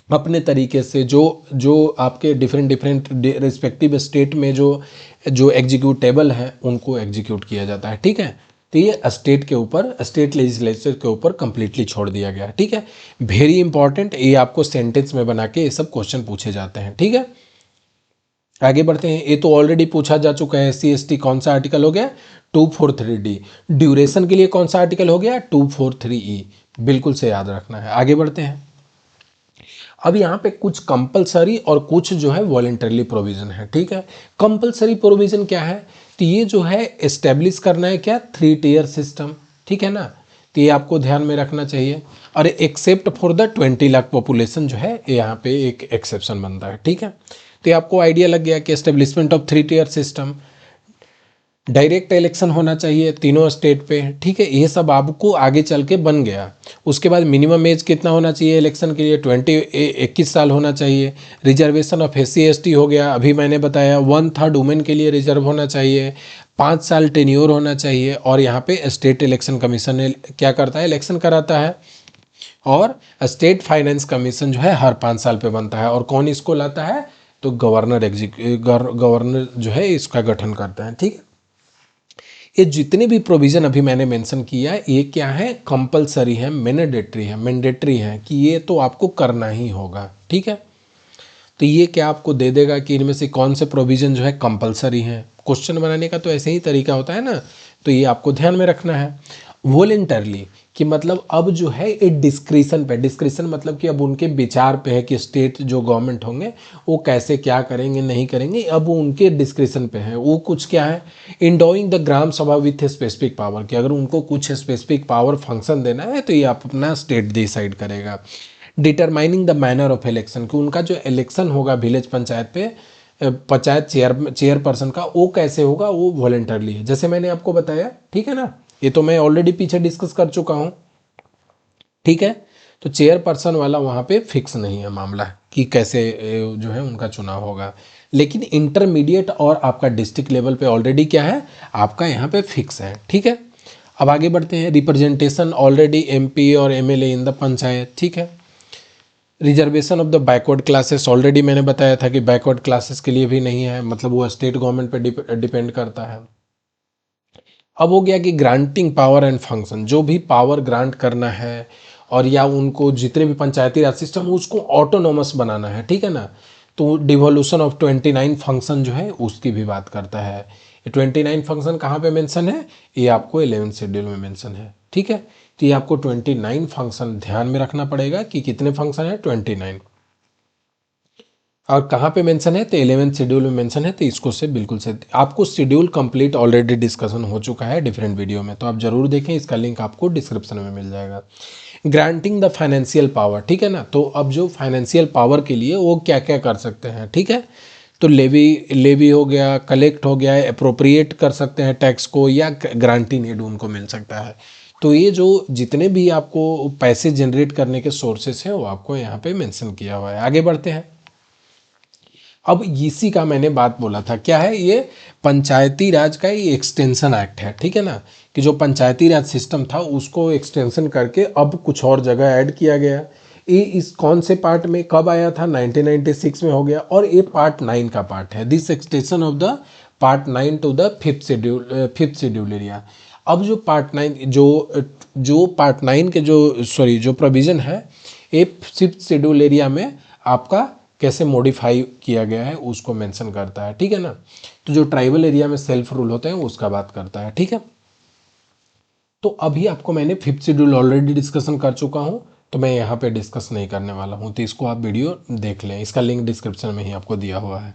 अपने तरीके से जो आपके डिफरेंट रिस्पेक्टिव स्टेट में जो एग्जीक्यूटेबल है उनको एग्जीक्यूट किया जाता है, ठीक है। तो ये स्टेट के ऊपर, स्टेट लेजिस्लेचर के ऊपर कंप्लीटली छोड़ दिया गया है, ठीक है। वेरी इंपॉर्टेंट, ये आपको सेंटेंस में बना के ये सब क्वेश्चन पूछे जाते हैं, ठीक है। आगे बढ़ते हैं। ये तो ऑलरेडी पूछा जा चुका है, एससी एसटी कौन सा आर्टिकल हो गया? 243D। ड्यूरेशन के लिए कौन सा आर्टिकल हो गया? 243E। बिल्कुल से याद रखना है। आगे बढ़ते हैं। अब यहाँ पे कुछ कंपलसरी और कुछ जो है वॉलेंटरली प्रोविजन है, ठीक है। कंपलसरी प्रोविजन क्या है? तो ये जो है एस्टेब्लिश करना है क्या? 3 टियर सिस्टम, ठीक है ना। तो ये आपको ध्यान में रखना चाहिए। और except for the 20 lakh population जो है, यहाँ पे एक एक्सेप्शन बनता है, ठीक है। तो ये आपको आइडिया लग गया कि establishment of 3 tier system, direct election होना चाहिए तीनों स्टेट पे, ठीक है। ये सब आपको आगे चल के बन गया। उसके बाद मिनिमम एज कितना होना चाहिए इलेक्शन के लिए? 21 साल होना चाहिए। रिजर्वेशन ऑफ एससी एसटी हो गया, अभी मैंने बताया। 1/3 वुमेन के लिए रिजर्व होना चाहिए। 5 साल टेन्योर होना चाहिए। और यहाँ पे स्टेट इलेक्शन कमीशन क्या करता है? इलेक्शन कराता है। और स्टेट फाइनेंस कमीशन जो है हर 5 साल पे बनता है। और कौन इसको लाता है? तो गवर्नर जो है इसका गठन करता है, ठीक है। ये जितने भी प्रोविज़न अभी मैंने मेंशन किया है, ये क्या है? कंपलसरी है, मैंडेटरी है कि ये तो आपको करना ही होगा, ठीक है। तो ये क्या आपको दे देगा कि इनमें से कौन से प्रोविज़न जो है कंपलसरी हैं। क्वेश्चन बनाने का तो ऐसे ही तरीका होता है ना, तो ये आपको ध्यान में रखना है। वॉलेंटरली कि मतलब अब जो है ये डिस्क्रिशन पे, डिस्क्रिशन मतलब कि अब उनके विचार पे है कि स्टेट जो गवर्नमेंट होंगे वो कैसे क्या करेंगे नहीं करेंगे, अब वो उनके डिस्क्रिशन पे है। वो कुछ क्या है? इंडोइंग द ग्राम सभा विथ स्पेसिफिक पावर, कि अगर उनको कुछ स्पेसिफिक पावर फंक्शन देना है तो ये आप अपना स्टेट डिसाइड करेगा। Determining the manner of election, कि उनका जो इलेक्शन होगा विलेज पंचायत पे, पंचायत चेयरपर्सन का, वो कैसे होगा? वो वॉलेंटरली है, जैसे मैंने आपको बताया, ठीक है ना। ये तो मैं ऑलरेडी पीछे डिस्कस कर चुका हूँ, ठीक है। तो चेयरपर्सन वाला वहाँ पे फिक्स नहीं है मामला कि कैसे जो है उनका चुनाव होगा। लेकिन इंटरमीडिएट और आपका डिस्ट्रिक्ट लेवल पे ऑलरेडी क्या है? आपका यहाँ पे फिक्स है, ठीक है। अब आगे बढ़ते हैं। रिप्रेजेंटेशन ऑलरेडी एमपी और एमएलए इन द पंचायत, ठीक है। Reservation of the backward classes already मैंने बताया था कि बैकवर्ड क्लासेस के लिए भी नहीं है, मतलब वो स्टेट गवर्नमेंट पे डिपेंड करता है। अब हो गया कि ग्रांटिंग पावर एंड फंक्शन, जो भी पावर ग्रांट करना है और या उनको जितने भी पंचायती राज सिस्टम उसको ऑटोनोमस बनाना है, ठीक है ना। तो डिवोल्यूशन ऑफ 29 फंक्शन जो है उसकी भी बात करता है। ये 29 फंक्शन कहाँ पे मेंशन है, ये आपको 11 शेड्यूल में मेंशन है, ठीक है। तो ये आपको 29 फंक्शन ध्यान में रखना पड़ेगा कि कितने फंक्शन है, 29। और कहाँ पे मेंशन है, तो 11 शेड्यूल में मेंशन है। तो इसको से बिल्कुल से आपको शेड्यूल कंप्लीट ऑलरेडी डिस्कशन हो चुका है डिफरेंट वीडियो में, तो आप जरूर देखें, इसका लिंक आपको डिस्क्रिप्शन में मिल जाएगा। ग्रांटिंग द फाइनेंशियल पावर, ठीक है ना। तो अब जो फाइनेंशियल पावर के लिए वो क्या क्या कर सकते हैं, ठीक है। तो लेवी हो गया, कलेक्ट हो गया, अप्रोप्रिएट कर सकते हैं टैक्स को, या ग्रांटिंग एड उनको मिल सकता है। तो ये जो जितने भी आपको पैसे जनरेट करने के सोर्सेस हैं वो आपको यहाँ पे मेंशन किया हुआ है। आगे बढ़ते हैं। अब इसी का मैंने बात बोला था, क्या है ये, पंचायती राज का ये एक्सटेंशन एक्ट है, ठीक है ना। कि जो पंचायती राज सिस्टम था उसको एक्सटेंशन करके अब कुछ और जगह ऐड किया गया। ये इस कौन से पार्ट में कब आया था, 1996 में हो गया, और ये पार्ट 9 का पार्ट है। This extension of the part 9 to the fifth schedule area. अब जो पार्ट 9 जो पार्ट 9 के जो प्रोविज़न है, ये फिफ्थ शेड्यूल एरिया में आपका कैसे मॉडिफाई किया गया है उसको मेंशन करता है, ठीक है ना। तो जो ट्राइबल एरिया में सेल्फ रूल होते हैं उसका बात करता है, ठीक है। तो अभी आपको मैंने फिफ्थ शेड्यूल ऑलरेडी डिस्कशन कर चुका हूँ, तो मैं यहाँ पे डिस्कस नहीं करने वाला हूँ, तो इसको आप वीडियो देख लें, इसका लिंक डिस्क्रिप्शन में ही आपको दिया हुआ है।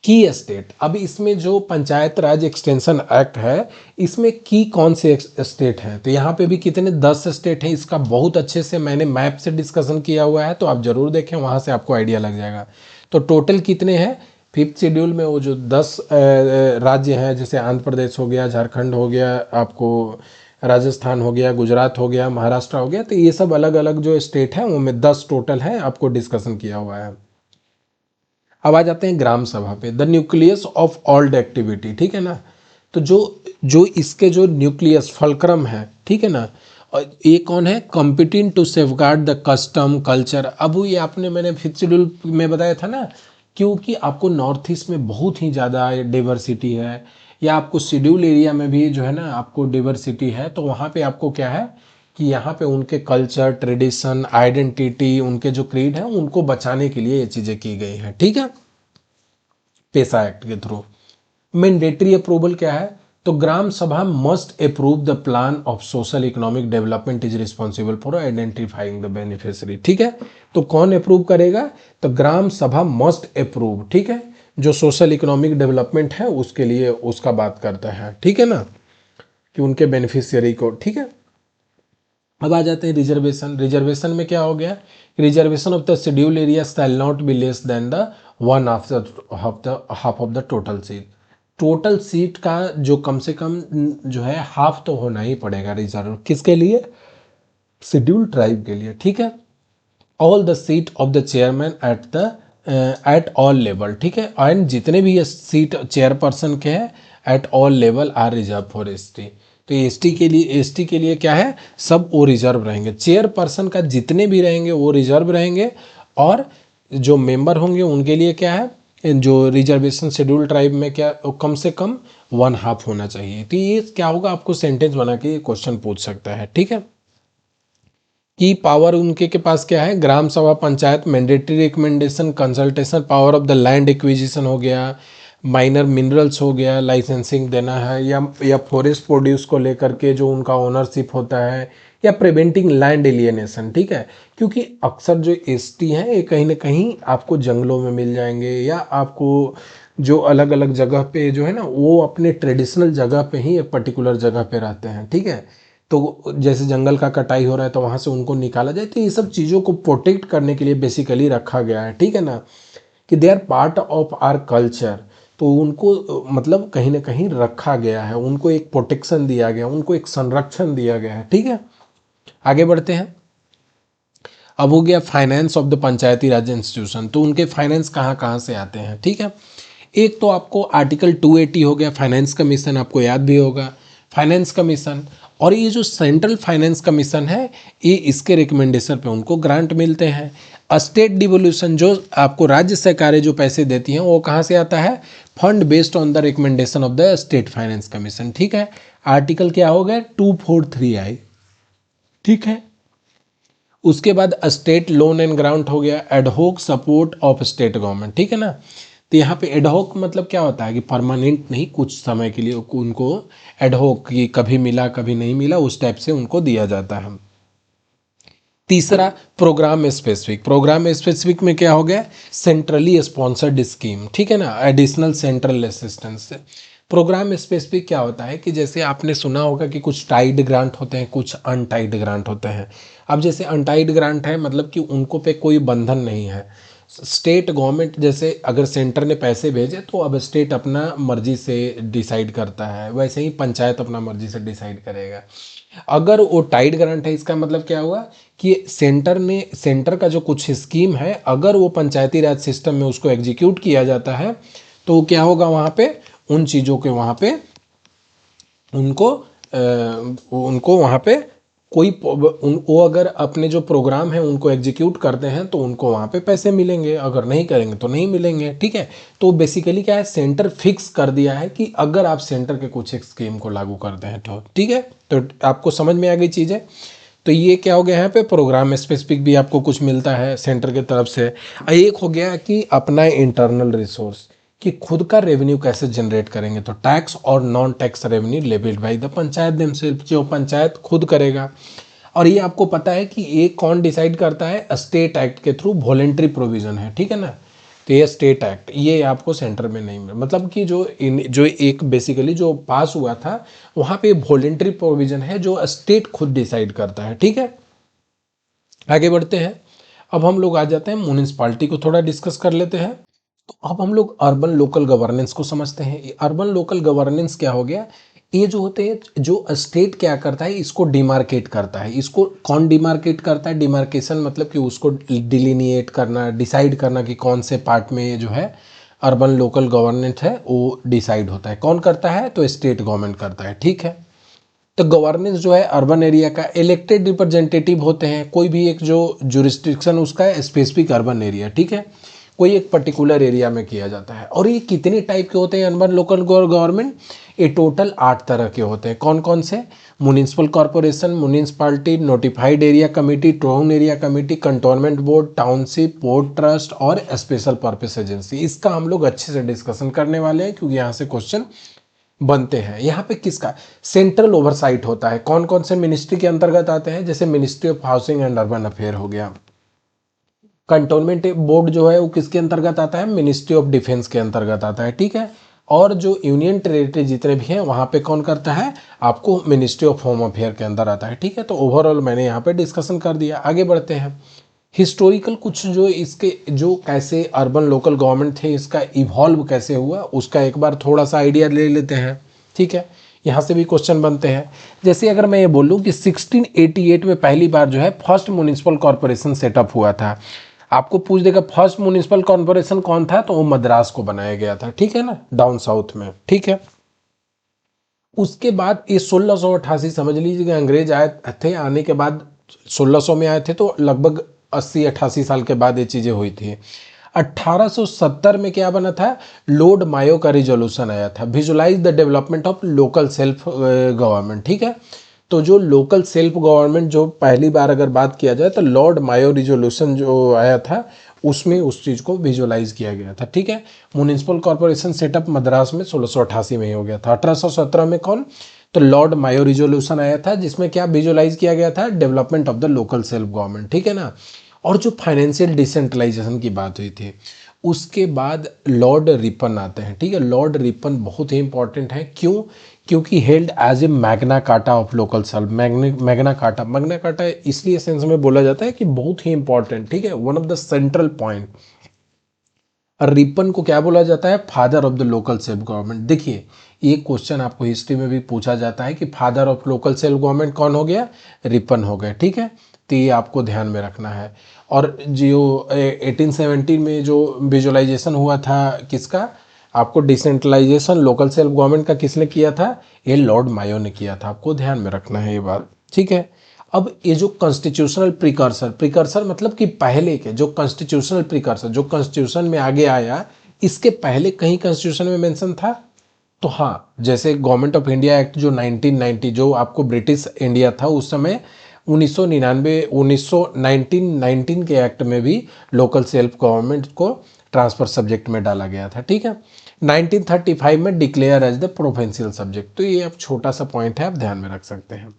की स्टेट, अब इसमें जो पंचायत राज एक्सटेंशन एक्ट है इसमें की कौन से स्टेट हैं, तो यहाँ पे भी कितने 10 स्टेट हैं। इसका बहुत अच्छे से मैंने मैप से डिस्कशन किया हुआ है, तो आप जरूर देखें, वहाँ से आपको आइडिया लग जाएगा। तो टोटल कितने हैं फिफ्थ शेड्यूल में, वो जो 10 राज्य हैं, जैसे आंध्र प्रदेश हो गया, झारखंड हो गया, आपको राजस्थान हो गया, गुजरात हो गया, महाराष्ट्र हो गया, तो ये सब अलग अलग जो स्टेट हैं उनमें 10 टोटल हैं, आपको डिस्कशन किया हुआ है। अब आ जाते हैं ग्राम सभा पे, the nucleus of old activity, ठीक है ना। तो जो जो इसके जो न्यूक्लियस फलक्रम है, ठीक है ना, और ये कौन है, competing to safeguard the custom culture. अब ये आपने मैंने फिफ्थ शेड्यूल में बताया था ना, क्योंकि आपको नॉर्थ ईस्ट में बहुत ही ज़्यादा डाइवर्सिटी है, या आपको शेड्यूल एरिया में भी जो है ना आपको डाइवर्सिटी है, तो वहाँ पे आपको क्या है कि यहाँ पे उनके कल्चर, ट्रेडिशन, आइडेंटिटी, उनके जो क्रीड है उनको बचाने के लिए ये चीज़ें की गई हैं, ठीक है, पेशा एक्ट के थ्रू। मैंडेटरी अप्रूवल क्या है, तो ग्राम सभा must approve the plan of social economic development, is responsible for identifying the beneficiary, ठीक है। तो कौन अप्रूव करेगा, तो ग्राम सभा मस्ट अप्रूव, ठीक है, जो सोशल इकोनॉमिक डेवलपमेंट है उसके लिए उसका बात करता है, ठीक है ना, कि उनके बेनिफिशियरी को, ठीक है। अब आ जाते हैं रिजर्वेशन। रिजर्वेशन में क्या हो गया, reservation of the schedule area shall not be less than the one half of the total seat. Total seat का जो कम से कम जो है हाफ तो होना ही पड़ेगा रिजर्व, किसके लिए, शेड्यूल ट्राइब के लिए, ठीक है। All the seat of the chairman eight all level, ठीक है, एंड जितने भी ये सीट चेयरपर्सन के हैं at all level are reserve for ST. तो एसटी के लिए क्या है, सब वो रिजर्व रहेंगे, चेयरपर्सन का जितने भी रहेंगे वो रिजर्व रहेंगे, और जो मेंबर होंगे उनके लिए क्या है, जो रिजर्वेशन शेड्यूल ट्राइब में क्या कम से कम वन हाफ होना चाहिए। तो ये क्या होगा, आपको सेंटेंस बना के क्वेश्चन पूछ सकता है, ठीक है। की पावर उनके के पास क्या है, ग्राम सभा, panchayat, mandatory recommendation, consultation, power of the land acquisition हो गया, माइनर मिनरल्स हो गया, लाइसेंसिंग देना है, या फॉरेस्ट प्रोड्यूस को लेकर के जो उनका ओनरशिप होता है, या प्रिवेंटिंग लैंड एलियनेशन, ठीक है। क्योंकि अक्सर जो एसटी हैं ये कहीं ना कहीं आपको जंगलों में मिल जाएंगे, या आपको जो अलग अलग जगह पे जो है ना वो अपने ट्रेडिशनल जगह पे ही एक पर्टिकुलर जगह पे रहते हैं, ठीक है। तो जैसे जंगल का कटाई हो रहा है तो वहाँ से उनको निकाला जाए, तो ये सब चीज़ों को प्रोटेक्ट करने के लिए बेसिकली रखा गया है, ठीक है ना, कि they are part of our culture. तो उनको मतलब कहीं ना कहीं रखा गया है, उनको एक प्रोटेक्शन दिया गया, उनको एक संरक्षण दिया गया है, ठीक है। आगे बढ़ते हैं। अब हो गया finance of the Panchayati Raj institution, तो उनके फाइनेंस कहाँ कहाँ से आते हैं, ठीक है। एक तो आपको आर्टिकल 280 हो गया, फाइनेंस कमीशन, आपको याद भी होगा फाइनेंस कमीशन। और ये जो सेंट्रल फाइनेंस कमीशन है ये इसके रिकमेंडेशन पे उनको ग्रांट मिलते हैं। स्टेट डिवोल्यूशन, जो आपको राज्य सरकारें जो पैसे देती हैं वो कहाँ से आता है, fund based on the recommendation of the state finance commission, ठीक है। आर्टिकल क्या हो गया 243 आई, ठीक है। उसके बाद स्टेट लोन एंड ग्रांट हो गया, एडहोक सपोर्ट ऑफ स्टेट गवर्नमेंट, ठीक है ना। तो यहाँ पे एडहोक मतलब क्या होता है कि परमानेंट नहीं, कुछ समय के लिए उनको एडहोक, कि कभी मिला कभी नहीं मिला, उस टाइप से उनको दिया जाता है। तीसरा प्रोग्राम स्पेसिफिक, प्रोग्राम स्पेसिफिक में क्या हो गया, सेंट्रली स्पॉन्सर्ड स्कीम, ठीक है ना, additional central assistance. Programme specific क्या होता है कि जैसे आपने सुना होगा कि कुछ टाइड ग्रांट होते हैं, कुछ अनटाइड ग्रांट होते हैं। अब जैसे अनटाइड ग्रांट है मतलब कि उनको पे कोई बंधन नहीं है, स्टेट गवर्नमेंट जैसे अगर सेंटर ने पैसे भेजे तो अब स्टेट अपना मर्जी से डिसाइड करता है, वैसे ही पंचायत अपना मर्जी से डिसाइड करेगा। अगर वो टाइड ग्रांट है, इसका मतलब क्या हुआ कि सेंटर का जो कुछ स्कीम है, अगर वो पंचायती राज सिस्टम में उसको एग्जीक्यूट किया जाता है तो क्या होगा, वहाँ पे उन चीज़ों के वहाँ पे उनको वहाँ पे वो अगर अपने जो प्रोग्राम है उनको एग्जीक्यूट करते हैं तो उनको वहाँ पे पैसे मिलेंगे, अगर नहीं करेंगे तो नहीं मिलेंगे, ठीक है। तो बेसिकली क्या है, सेंटर फिक्स कर दिया है कि अगर आप सेंटर के कुछ एक स्कीम को लागू करते हैं तो, ठीक है। तो आपको समझ में आ गई चीज़ है। तो ये क्या हो गया यहाँ पे, प्रोग्राम स्पेसिफिक भी आपको कुछ मिलता है सेंटर की तरफ से। एक हो गया कि अपना इंटरनल रिसोर्स, कि खुद का रेवेन्यू कैसे जनरेट करेंगे, तो टैक्स और non tax revenue levied by the panchayat themselves, जो पंचायत खुद करेगा। और ये आपको पता है कि ये कौन डिसाइड करता है, स्टेट एक्ट के थ्रू वॉलेंट्री प्रोविजन है, ठीक है ना। तो ये स्टेट एक्ट, ये आपको सेंटर में नहीं मिला, मतलब कि जो एक बेसिकली जो पास हुआ था वहाँ पे वॉलेंट्री प्रोविजन है जो स्टेट खुद डिसाइड करता है, ठीक है। आगे बढ़ते हैं, अब हम लोग आ जाते हैं म्यूनिसपालिटी को थोड़ा डिस्कस कर लेते हैं। तो अब हम लोग अर्बन लोकल गवर्नेंस को समझते हैं। अर्बन लोकल गवर्नेंस क्या हो गया, ये जो होते हैं, जो स्टेट क्या करता है, इसको डिमार्केट करता है। इसको कौन डिमार्केट करता है, डिमार्केशन मतलब कि उसको डिलीनिएट करना, डिसाइड करना कि कौन से पार्ट में जो है अर्बन लोकल गवर्नेंस है वो डिसाइड होता है। कौन करता है, तो स्टेट गवर्नमेंट करता है, ठीक है। तो गवर्नेंस जो है अर्बन एरिया का, इलेक्टेड रिप्रेजेंटेटिव होते हैं, कोई भी एक जो जुरिस्डिक्शन उसका है स्पेसिफिक अर्बन एरिया, ठीक है, कोई एक पर्टिकुलर एरिया में किया जाता है। और ये कितने टाइप के होते हैं अर्बन लोकल गवर्नमेंट, ये टोटल 8 तरह के होते हैं। कौन कौन से, municipal corporation, municipality, notified area committee, town area committee, cantonment board, township, port trust और स्पेशल पर्पस एजेंसी। इसका हम लोग अच्छे से डिस्कशन करने वाले हैं क्योंकि यहाँ से क्वेश्चन बनते हैं। यहाँ पे किसका सेंट्रल ओवरसाइट होता है, कौन कौन से मिनिस्ट्री के अंतर्गत आते हैं, जैसे ministry of housing and urban affair हो गया। कंटोनमेंट बोर्ड जो है वो किसके अंतर्गत आता है, मिनिस्ट्री ऑफ डिफेंस के अंतर्गत आता है, ठीक है। और जो यूनियन टेरिटरी जितने भी हैं वहाँ पे कौन करता है, आपको मिनिस्ट्री ऑफ होम अफेयर के अंदर आता है, ठीक है। तो ओवरऑल मैंने यहाँ पे डिस्कशन कर दिया। आगे बढ़ते हैं, हिस्टोरिकल कुछ जो इसके जो कैसे अर्बन लोकल गवर्नमेंट थे, इसका इवॉल्व कैसे हुआ उसका एक बार थोड़ा सा आइडिया ले लेते हैं, ठीक है। यहाँ से भी क्वेश्चन बनते हैं। जैसे अगर मैं ये बोलूँ कि 1688 में पहली बार जो है फर्स्ट म्यूनिसिपल कॉर्पोरेशन सेटअप हुआ था, आपको पूछ देगा फर्स्ट म्यूनिसिपल कॉर्पोरेशन कौन था, तो वो मद्रास को बनाया गया था, ठीक है ना, डाउन साउथ में, ठीक है। उसके बाद ये 1688 समझ लीजिएगा, अंग्रेज आए थे, आने के बाद 1600 में आए थे, तो लगभग 80-88 साल के बाद ये चीज़ें हुई थी। 1870 में क्या बना था, लॉर्ड मायो का रिजोल्यूशन आया था, visualise the development of local self government, ठीक है। तो जो लोकल सेल्फ गवर्नमेंट जो पहली बार अगर बात किया जाए तो लॉर्ड मायो रिजोल्यूशन जो आया था उसमें उस चीज़ को विजुलाइज किया गया था, ठीक है। म्यूनिसिपल कॉर्पोरेशन सेटअप मद्रास में 1688 में ही हो गया था। 1817 में कौन, तो लॉर्ड मायो रिजोल्यूशन आया था जिसमें क्या विजुलाइज किया गया था, development of the local self government, ठीक है ना। और जो फाइनेंशियल डिसेंट्रलाइजेशन की बात हुई थी उसके बाद लॉर्ड रिपन आते हैं, ठीक है। लॉर्ड रिपन बहुत ही इंपॉर्टेंट है, क्यों, क्योंकि held as a Magna Carta of local self. Magna Carta इसलिए सेंस में बोला जाता है कि बहुत ही इंपॉर्टेंट, ठीक है, one of the central point. Ripon को क्या बोला जाता है, father of the local self government. देखिए ये क्वेश्चन आपको हिस्ट्री में भी पूछा जाता है कि father of local self government कौन हो गया, रिपन हो गया, ठीक है। तो ये आपको ध्यान में रखना है। और जो 1817 में जो विजुअलाइजेशन हुआ था किसका, आपको डिसेंट्रलाइजेशन लोकल सेल्फ गवर्नमेंट का किसने किया था, ये लॉर्ड मायो ने किया था, आपको ध्यान में रखना है ये बात, ठीक है। अब ये जो कॉन्स्टिट्यूशनल प्रिकर्सर मतलब कि पहले के जो कॉन्स्टिट्यूशनल प्रिकर्सर, जो कॉन्स्टिट्यूशन में आगे आया, इसके पहले कहीं कॉन्स्टिट्यूशन में मेंशन था, तो हाँ, जैसे गवर्नमेंट ऑफ इंडिया एक्ट जो 1990 जो आपको ब्रिटिश इंडिया था उस समय 1919 के एक्ट में भी लोकल सेल्फ गवर्नमेंट को ट्रांसफर सब्जेक्ट में डाला गया था, ठीक है। 1935 में declare as the provincial subject, तो ये अब छोटा सा पॉइंट है, आप ध्यान में रख सकते हैं।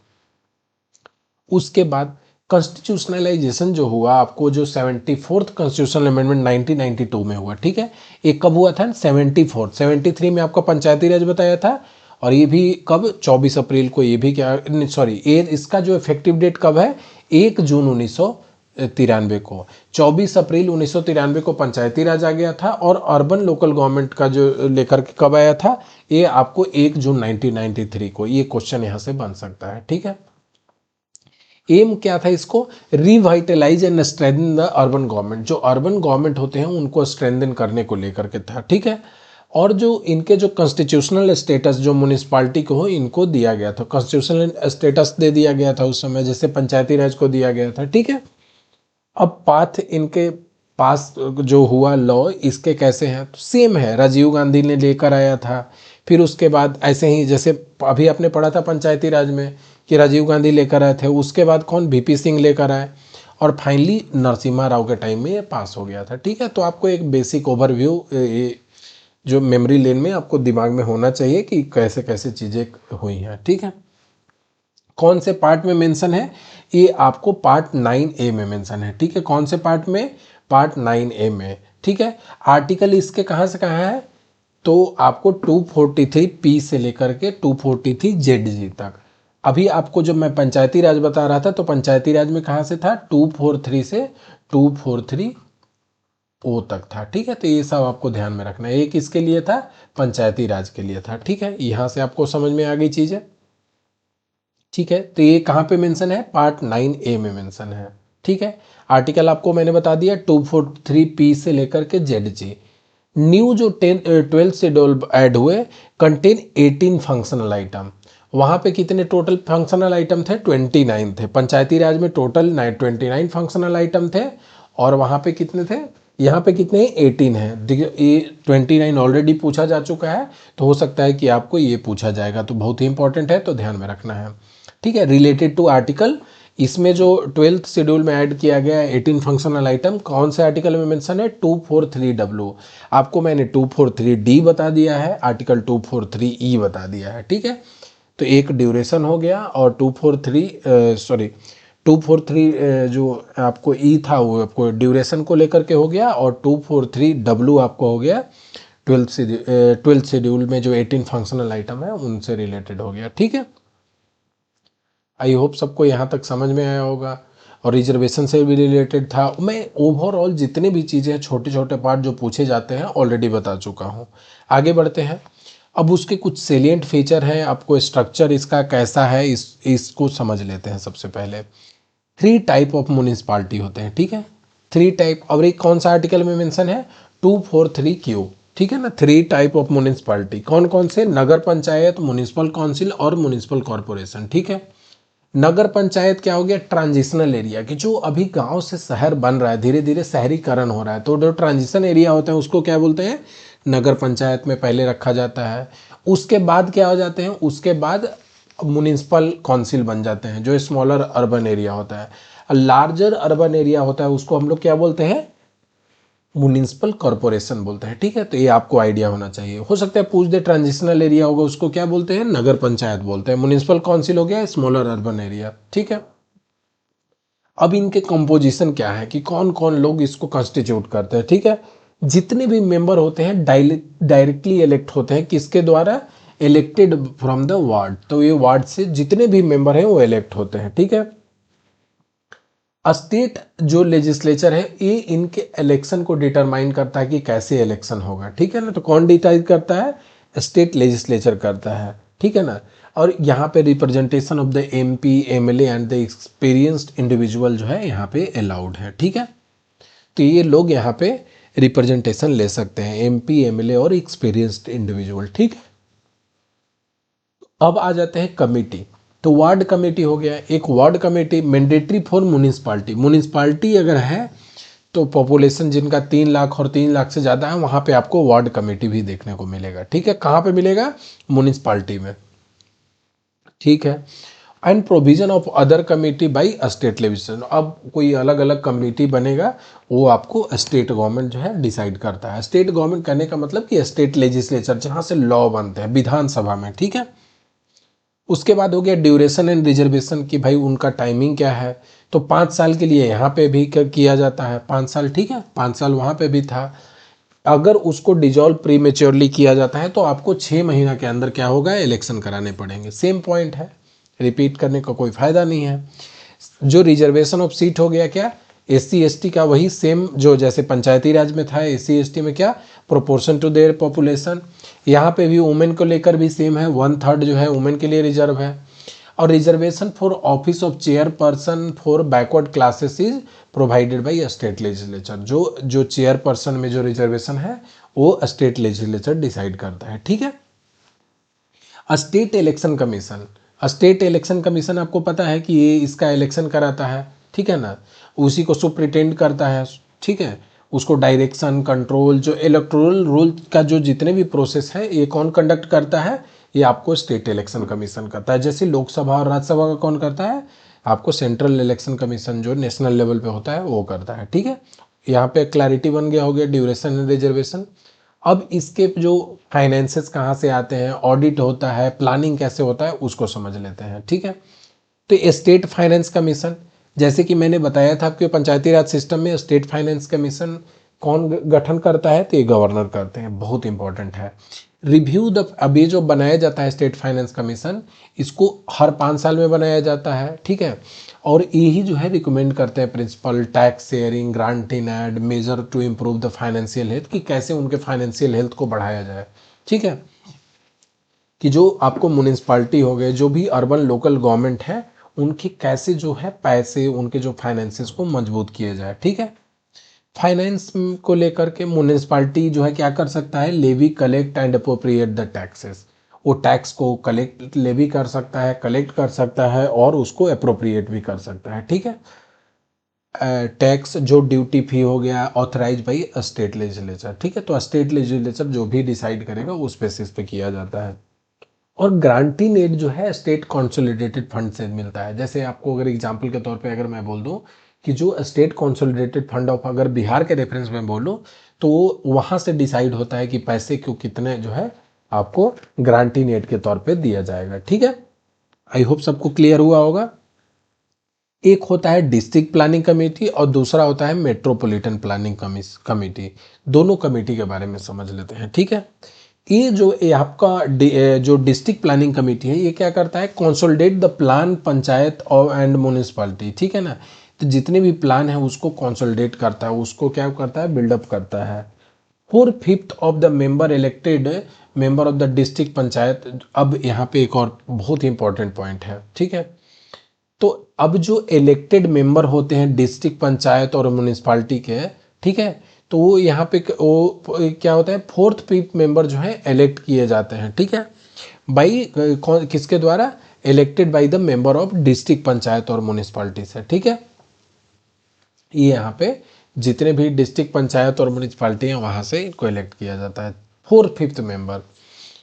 उसके बाद कॉन्स्टिट्यूशनलाइजेशन जो हुआ आपको, जो 74th कॉन्स्टिट्यूशनल अमेंडमेंट 1992 में हुआ, ठीक है। ये कब हुआ था? 73 में आपका पंचायती राज बताया था, और ये भी कब? 24 अप्रैल को। ये भी क्या, सॉरी, ये इसका जो इफेक्टिव डेट कब है? 1 जून 1993 को। 24 अप्रैल 1993 को पंचायती राज आ गया था, और अर्बन लोकल गवर्नमेंट का जो लेकर के कब आया था? ये आपको 1 जून 1993 को। ये क्वेश्चन यहाँ से बन सकता है, ठीक है। एम क्या था इसको? Revitalise and strengthen the urban government, जो अर्बन गवर्नमेंट होते हैं उनको स्ट्रेंथन करने को लेकर के था, ठीक है। और जो इनके जो कॉन्स्टिट्यूशनल स्टेटस जो म्यूनिसिपालिटी को हो, इनको दिया गया था, कॉन्स्टिट्यूशनल स्टेटस दे दिया गया था उस समय, जैसे पंचायती राज को दिया गया था, ठीक है। अब पाथ इनके पास जो हुआ लॉ, इसके कैसे हैं? तो सेम है, राजीव गांधी ने लेकर आया था। फिर उसके बाद ऐसे ही, जैसे अभी आपने पढ़ा था पंचायती राज में कि राजीव गांधी लेकर आए थे, उसके बाद कौन? वीपी सिंह लेकर आए, और फाइनली नरसिम्हा राव के टाइम में ये पास हो गया था, ठीक है। तो आपको एक बेसिक ओवरव्यू जो मेमोरी लेन में आपको दिमाग में होना चाहिए कि कैसे कैसे चीज़ें हुई हैं, ठीक है। कौन से पार्ट में मेंशन है? ये आपको पार्ट 9A में मेंशन है, ठीक है। कौन से पार्ट में? पार्ट 9A में, ठीक है। आर्टिकल इसके कहाँ से कहाँ है? तो आपको 243 से लेकर के 243 ZG तक। अभी आपको जब मैं पंचायती राज बता रहा था, तो पंचायती राज में कहाँ से था? 243 से 243 ओ तक था, ठीक है। तो ये सब आपको ध्यान में रखना है। ये किसके लिए था? पंचायती राज के लिए था, ठीक है। यहाँ से आपको समझ में आ गई चीज़ें, ठीक है। तो ये कहाँ पे मेंशन है? पार्ट 9A में मेंशन है, ठीक है। आर्टिकल आपको मैंने बता दिया 243P से लेकर के ZG। न्यू जो 12th शेड्यूल ऐड हुए, कंटेन 18 फंक्शनल आइटम। वहाँ पे कितने टोटल फंक्शनल आइटम थे? 29 थे। पंचायती राज में टोटल 29 फंक्शनल आइटम थे, और वहाँ पे कितने थे? यहाँ पे कितने? 18 है। देखिए, ये 29 ऑलरेडी पूछा जा चुका है, तो हो सकता है कि आपको ये पूछा जाएगा, तो बहुत ही इंपॉर्टेंट है, तो ध्यान में रखना है, ठीक है। रिलेटेड टू आर्टिकल, इसमें जो 12th शेड्यूल में ऐड किया गया है 18 फंक्शनल आइटम, कौन से आर्टिकल में मेंशन है? 243W। आपको मैंने 243D बता दिया है, आर्टिकल 243E बता दिया है, ठीक है। तो एक ड्यूरेशन हो गया, और 243 जो आपको ई था वो आपको ड्यूरेशन को लेकर के हो गया, और 243W आपको हो गया 12th शेड्यूल में जो 18 फंक्शनल आइटम है उनसे रिलेटेड हो गया, ठीक है। आई होप सबको यहाँ तक समझ में आया होगा, और रिजर्वेशन से भी रिलेटेड था। मैं ओवरऑल जितने भी चीज़ें छोटे छोटे पार्ट जो पूछे जाते हैं ऑलरेडी बता चुका हूँ। आगे बढ़ते हैं। अब उसके कुछ सेलिएंट फीचर हैं, आपको स्ट्रक्चर इसका कैसा है इसको समझ लेते हैं। सबसे पहले 3 टाइप ऑफ म्यूनिसिपालिटी होते हैं, ठीक है। 3 टाइप, और एक कौन सा आर्टिकल में मेंशन है? 243Q, ठीक है ना। 3 टाइप ऑफ म्यूनिसिपालिटी कौन कौन से? नगर पंचायत, म्यूनिसिपल काउंसिल और म्यूनिसिपल कॉरपोरेशन, ठीक है। नगर पंचायत क्या हो गया? ट्रांजिशनल एरिया, कि जो अभी गांव से शहर बन रहा है, धीरे धीरे शहरीकरण हो रहा है, तो जो ट्रांजिशन एरिया होता है उसको क्या बोलते हैं? नगर पंचायत में पहले रखा जाता है। उसके बाद क्या हो जाते हैं? उसके बाद म्यूनिसिपल काउंसिल बन जाते हैं, जो स्मॉलर अर्बन एरिया होता है। लार्जर अर्बन एरिया होता है, उसको हम लोग क्या बोलते हैं? म्यूनिसिपल कॉरपोरेशन बोलते हैं, ठीक है। तो ये आपको आइडिया होना चाहिए। हो सकता है पूछ दे, ट्रांजिशनल एरिया होगा उसको क्या बोलते हैं? नगर पंचायत बोलते हैं। म्यूनिसिपल काउंसिल हो गया स्मॉलर अर्बन एरिया, ठीक है। अब इनके कंपोजिशन क्या है, कि कौन कौन लोग इसको कंस्टिट्यूट करते हैं, ठीक है। जितने भी मेंबर होते हैं डायरेक्टली इलेक्ट होते हैं, किसके द्वारा? Elected from the ward. तो ये वार्ड से जितने भी मेंबर हैं वो इलेक्ट होते हैं, ठीक है। स्टेट जो लेजिस्लेचर है, ये इनके इलेक्शन को डिटरमाइन करता है कि कैसे इलेक्शन होगा, ठीक है ना। तो कौन डिसाइड करता है? स्टेट लेजिस्लेचर करता है, ठीक है ना। और यहाँ पे representation of the MP, MLA and the experienced individual जो है यहाँ पे अलाउड है, ठीक है। तो ये लोग यहाँ पे रिप्रेजेंटेशन ले सकते हैं, MP, MLA और एक्सपीरियंस्ड इंडिविजुअल, ठीक है। अब आ जाते हैं कमेटी। तो वार्ड कमेटी हो गया। एक ward committee mandatory for municipality. Municipality अगर है तो पॉपुलेशन जिनका 3 लाख और 3 लाख से ज़्यादा है, वहाँ पे आपको वार्ड कमेटी भी देखने को मिलेगा, ठीक है। कहाँ पे मिलेगा? म्यूनिसिपालिटी में, ठीक है। And provision of other committee by state legislation. अब कोई अलग अलग कमेटी बनेगा, वो आपको स्टेट गवर्नमेंट जो है डिसाइड करता है। स्टेट गवर्नमेंट कहने का मतलब कि स्टेट लेजिस्लेचर, जहाँ से लॉ बनते हैं विधानसभा में, ठीक है। उसके बाद हो गया ड्यूरेशन एंड रिजर्वेशन की भाई उनका टाइमिंग क्या है। तो 5 साल के लिए यहाँ पे भी किया जाता है, 5 साल, ठीक है, 5 साल वहाँ पे भी था। अगर उसको डिजॉल्व प्री मेच्योरली किया जाता है तो आपको 6 महीना के अंदर क्या होगा, इलेक्शन कराने पड़ेंगे। सेम पॉइंट है, रिपीट करने का कोई फायदा नहीं है। जो रिजर्वेशन ऑफ सीट हो गया क्या, SC ST का वही सेम जो जैसे पंचायती राज में था, SC ST में क्या, प्रोपोर्शन टू देयर पॉपुलेशन। यहाँ पे भी वुमेन को लेकर भी सेम है, 1/3 जो है वुमेन के लिए रिजर्व है। और reservation for office of chairperson for backward classes is provided by state legislature. जो चेयरपर्सन में जो रिजर्वेशन है वो स्टेट लेजिस्लेचर डिसाइड करता है, ठीक है। State election commission, state election commission आपको पता है कि ये इसका इलेक्शन कराता है, ठीक है ना, उसी को सुप्रिटेंड करता है, ठीक है। उसको डायरेक्शन कंट्रोल जो इलेक्टोरल रूल का जो जितने भी प्रोसेस है ये कौन कंडक्ट करता है, ये आपको स्टेट इलेक्शन कमीशन करता है। जैसे लोकसभा और राज्यसभा का कौन करता है, आपको सेंट्रल इलेक्शन कमीशन जो नेशनल लेवल पे होता है वो करता है, ठीक है। यहाँ पे क्लैरिटी बन गया, हो गया ड्यूरेशन एंड रिजर्वेशन। अब इसके जो फाइनेंसेस कहाँ से आते हैं, ऑडिट होता है, प्लानिंग कैसे होता है, उसको समझ लेते हैं, ठीक है। तो स्टेट फाइनेंस कमीशन, जैसे कि मैंने बताया था आपके पंचायती राज सिस्टम में स्टेट फाइनेंस कमीशन कौन गठन करता है, तो ये गवर्नर करते हैं, बहुत इंपॉर्टेंट है। रिव्यू द, अब ये जो बनाया जाता है स्टेट फाइनेंस कमीशन, इसको हर 5 साल में बनाया जाता है, ठीक है। और यही जो है रिकमेंड करते हैं principle, tax sharing, grant in aid, measure to improve the financial health, कि कैसे उनके फाइनेंशियल हेल्थ को बढ़ाया जाए, ठीक है। कि जो आपको म्यूनिसपालिटी हो गए, जो भी अर्बन लोकल गवर्नमेंट है, उनके कैसे जो है पैसे, उनके जो फाइनेंसेस को मजबूत किए जाए, ठीक है। फाइनेंस को लेकर के म्यूनिसपालिटी जो है क्या कर सकता है, levy collect and appropriate the taxes. वो टैक्स को कलेक्ट, लेवी कर सकता है, कलेक्ट कर सकता है और उसको अप्रोप्रिएट भी कर सकता है, ठीक है। टैक्स जो ड्यूटी फी हो गया ऑथराइज बाई स्टेट लेजिस्लेचर, ठीक है। तो स्टेट लेजिस्लेचर जो भी डिसाइड करेगा उस बेसिस पे किया जाता है। और ग्रांटिंग एड जो है स्टेट कंसोलिडेटेड फंड से मिलता है। जैसे आपको अगर एग्जांपल के तौर पे अगर मैं बोल दूं कि जो स्टेट कंसोलिडेटेड फंड ऑफ, अगर बिहार के रेफरेंस में बोलूं, तो वहां से डिसाइड होता है कि पैसे क्यों कितने जो है आपको ग्रांटिंग एड के तौर पे दिया जाएगा, ठीक है। आई होप सबको क्लियर हुआ होगा। एक होता है डिस्ट्रिक्ट प्लानिंग कमेटी और दूसरा होता है मेट्रोपॉलिटन प्लानिंग कमेटी। दोनों कमेटी के बारे में समझ लेते हैं, ठीक है। ये आपका जो डिस्ट्रिक्ट प्लानिंग कमेटी है, ये क्या करता है, कंसोलिडेट द प्लान पंचायत और एंड म्यूनिसपालिटी, ठीक है ना। तो जितने भी प्लान है उसको कंसोलिडेट करता है, उसको क्या करता है, बिल्डअप करता है। 4/5 of the member elected member of the district panchayat. अब यहाँ पे एक और बहुत ही इंपॉर्टेंट पॉइंट है, ठीक है। तो अब जो इलेक्टेड मेंबर होते हैं डिस्ट्रिक्ट पंचायत और म्यूनिसपालिटी के, ठीक है, तो वो यहाँ पे वो क्या होता है, 4/5 मेंबर जो है इलेक्ट किए जाते हैं, ठीक है, बाई किसके द्वारा, elected by the member of district panchayat और म्यूनिसपालिटी से, ठीक है। ये यहाँ पे जितने भी डिस्ट्रिक्ट पंचायत और म्यूनिसपालिटी हैं वहाँ से इनको इलेक्ट किया जाता है, 4/5 मेंबर,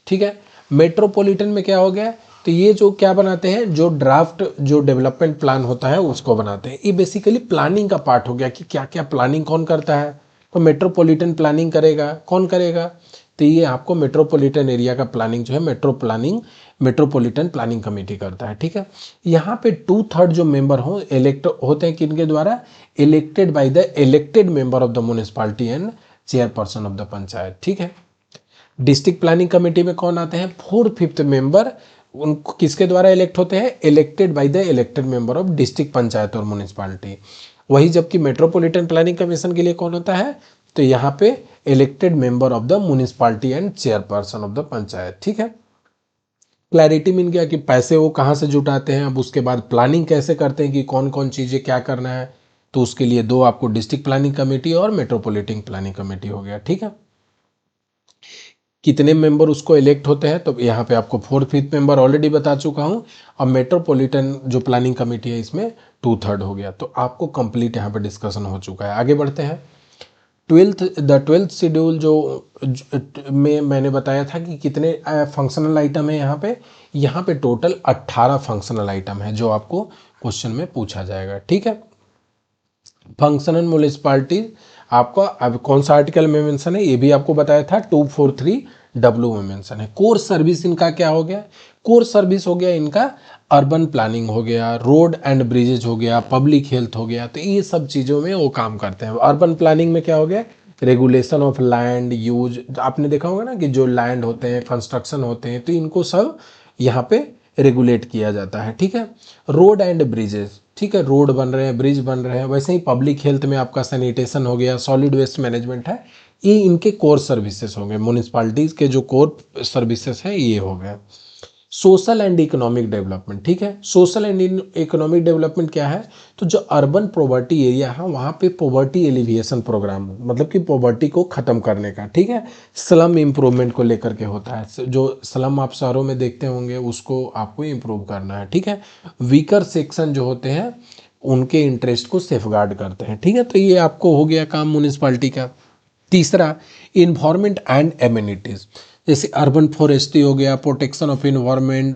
ठीक है। मेट्रोपॉलिटन में क्या हो गया, तो ये जो क्या बनाते हैं, जो ड्राफ्ट जो डेवलपमेंट प्लान होता है उसको बनाते हैं। ये बेसिकली प्लानिंग का पार्ट हो गया कि क्या क्या प्लानिंग कौन करता है, तो मेट्रोपॉलिटन प्लानिंग करेगा, कौन करेगा, तो ये आपको मेट्रोपॉलिटन एरिया का प्लानिंग जो है मेट्रोपॉलिटन प्लानिंग कमेटी करता है, ठीक है। यहाँ पे 2/3 जो मेंबर हो इलेक्ट होते हैं किनके द्वारा, elected by the elected member of the municipality and chairperson of the panchayat, ठीक है। डिस्ट्रिक्ट प्लानिंग कमेटी में कौन आते हैं, 4/5 मेंबर, उनको किसके द्वारा इलेक्ट होते हैं, elected by the elected member of district panchayat और म्यूनिसपालिटी। वही जबकि मेट्रोपॉलिटन प्लानिंग कमीशन के लिए कौन होता है, तो यहाँ पे elected member of the municipality and chairperson of the panchayat, ठीक है। क्लैरिटी मिल गया कि पैसे वो कहाँ से जुटाते हैं। अब उसके बाद प्लानिंग कैसे करते हैं कि कौन कौन चीज़ें क्या करना है, तो उसके लिए दो आपको डिस्ट्रिक्ट प्लानिंग कमेटी और मेट्रोपॉलिटन प्लानिंग कमेटी हो गया, ठीक है। कितने मेंबर उसको इलेक्ट होते हैं, तो यहाँ पे आपको 4/5 मेंबर ऑलरेडी बता चुका हूँ। अब मेट्रोपॉलिटन जो प्लानिंग कमेटी है इसमें 2/3 हो गया। तो आपको कंप्लीट यहाँ पे डिस्कशन हो चुका है। आगे बढ़ते हैं। ट्वेल्थ शेड्यूल में मैंने बताया था कि कितने फंक्शनल आइटम है यहाँ पे टोटल 18 फंक्शनल आइटम है जो आपको क्वेश्चन में पूछा जाएगा। ठीक है, फंक्शनल म्युनिसिपालिटी आपका अब कौन सा आर्टिकल में मेंशन है ये भी आपको बताया था, 243W में मेंशन है। कोर सर्विस इनका क्या हो गया, कोर सर्विस हो गया इनका अर्बन प्लानिंग हो गया, रोड एंड ब्रिजेज हो गया, पब्लिक हेल्थ हो गया, तो ये सब चीज़ों में वो काम करते हैं। अर्बन प्लानिंग में क्या हो गया, रेगुलेशन ऑफ लैंड यूज, आपने देखा होगा ना कि जो लैंड होते हैं, कंस्ट्रक्शन होते हैं, तो इनको सब यहाँ पे रेगुलेट किया जाता है। ठीक है, रोड एंड ब्रिजेस, ठीक है, रोड बन रहे हैं, ब्रिज बन रहे हैं। वैसे ही पब्लिक हेल्थ में आपका सैनिटेशन हो गया, सॉलिड वेस्ट मैनेजमेंट है, ये इनके कोर सर्विसेज होंगे। म्यूनिसपालिटीज़ के जो कोर सर्विसेज हैं ये हो गए। सोशल एंड इकोनॉमिक डेवलपमेंट, ठीक है, सोशल एंड इकोनॉमिक डेवलपमेंट क्या है, तो जो अर्बन पॉवर्टी एरिया है वहाँ पे पॉवर्टी एलिविएशन प्रोग्राम, मतलब कि पॉवर्टी को ख़त्म करने का, ठीक है, स्लम इम्प्रूवमेंट को लेकर के होता है। जो स्लम आप शहरों में देखते होंगे उसको आपको इम्प्रूव करना है। ठीक है, वीकर सेक्शन जो होते हैं उनके इंटरेस्ट को सेफगार्ड करते हैं। ठीक है, तो ये आपको हो गया काम म्यूनिसपालिटी का। तीसरा, इन्वायरमेंट एंड एमिनिटीज, जैसे अर्बन फॉरेस्ट्री हो गया, protection of environment,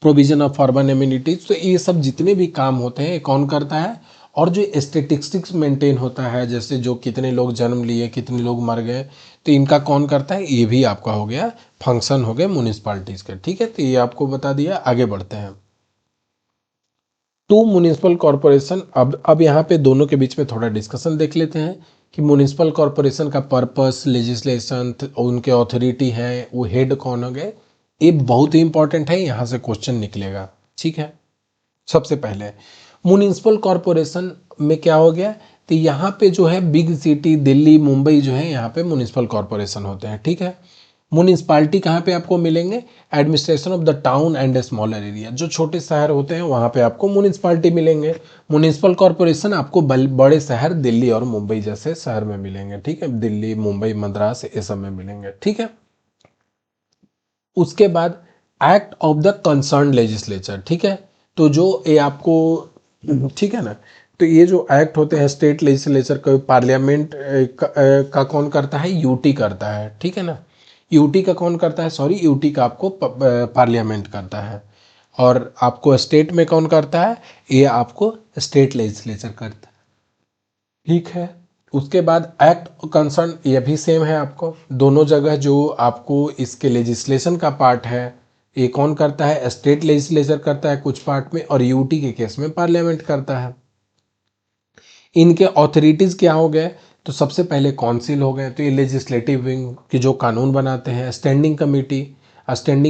provision of urban amenities, तो ये सब जितने भी काम होते हैं कौन करता है। और जो स्टेटिस्टिक्स मेंटेन होता है, जैसे जो कितने लोग जन्म लिए, कितने लोग मर गए, तो इनका कौन करता है, ये भी आपका हो गया फंक्शन हो गए म्यूनिसपालिटीज़ के। ठीक है, तो ये आपको बता दिया। आगे बढ़ते हैं। टू म्यूनिसिपल कॉरपोरेशन, अब यहाँ पे दोनों के बीच में थोड़ा डिस्कशन देख लेते हैं कि म्यूनिसिपल कॉरपोरेशन का पर्पस, लेजिस्लेशन, उनके ऑथोरिटी है, वो हेड कौन हो गए, ये बहुत ही इंपॉर्टेंट है, यहाँ से क्वेश्चन निकलेगा। ठीक है, सबसे पहले म्यूनिसिपल कॉरपोरेशन में क्या हो गया, तो यहाँ पे जो है बिग सिटी दिल्ली मुंबई जो है यहाँ पे म्यूनिसिपल कॉरपोरेशन होते हैं। ठीक है, म्यूनिसपालिटी कहाँ पे आपको मिलेंगे, administration of the town and smaller area, जो छोटे शहर होते हैं वहाँ पे आपको म्यूनिसपालिटी मिलेंगे। म्यूनिसिपल कॉरपोरेशन आपको बड़े शहर दिल्ली और मुंबई जैसे शहर में मिलेंगे। ठीक है, दिल्ली मुंबई मद्रास ये सब में मिलेंगे। ठीक है, उसके बाद act of the concern legislature, ठीक है, तो जो ये आपको, ठीक है ना, तो ये जो एक्ट होते हैं स्टेट लेजिस्लेचर का पार्लियामेंट का कौन करता है, यूटी करता है। ठीक है ना, यूटी का कौन करता है, सॉरी, यूटी का आपको पार्लियामेंट करता है। और आपको स्टेट में कौन करता है, ये आपको स्टेट लेजिस्लेचर करता है। ठीक है, उसके बाद एक्ट कंसर्न, ये भी सेम है आपको दोनों जगह। जो आपको इसके लेजिस्लेशन का पार्ट है ये कौन करता है, स्टेट लेजिस्लेचर करता है कुछ पार्ट में, और यूटी के केस में पार्लियामेंट करता है। इनके ऑथोरिटीज़ क्या हो गए, तो सबसे पहले काउंसिल हो गए, तो ये लेजिस्लेटिव विंग के जो कानून बनाते हैं। स्टैंडिंग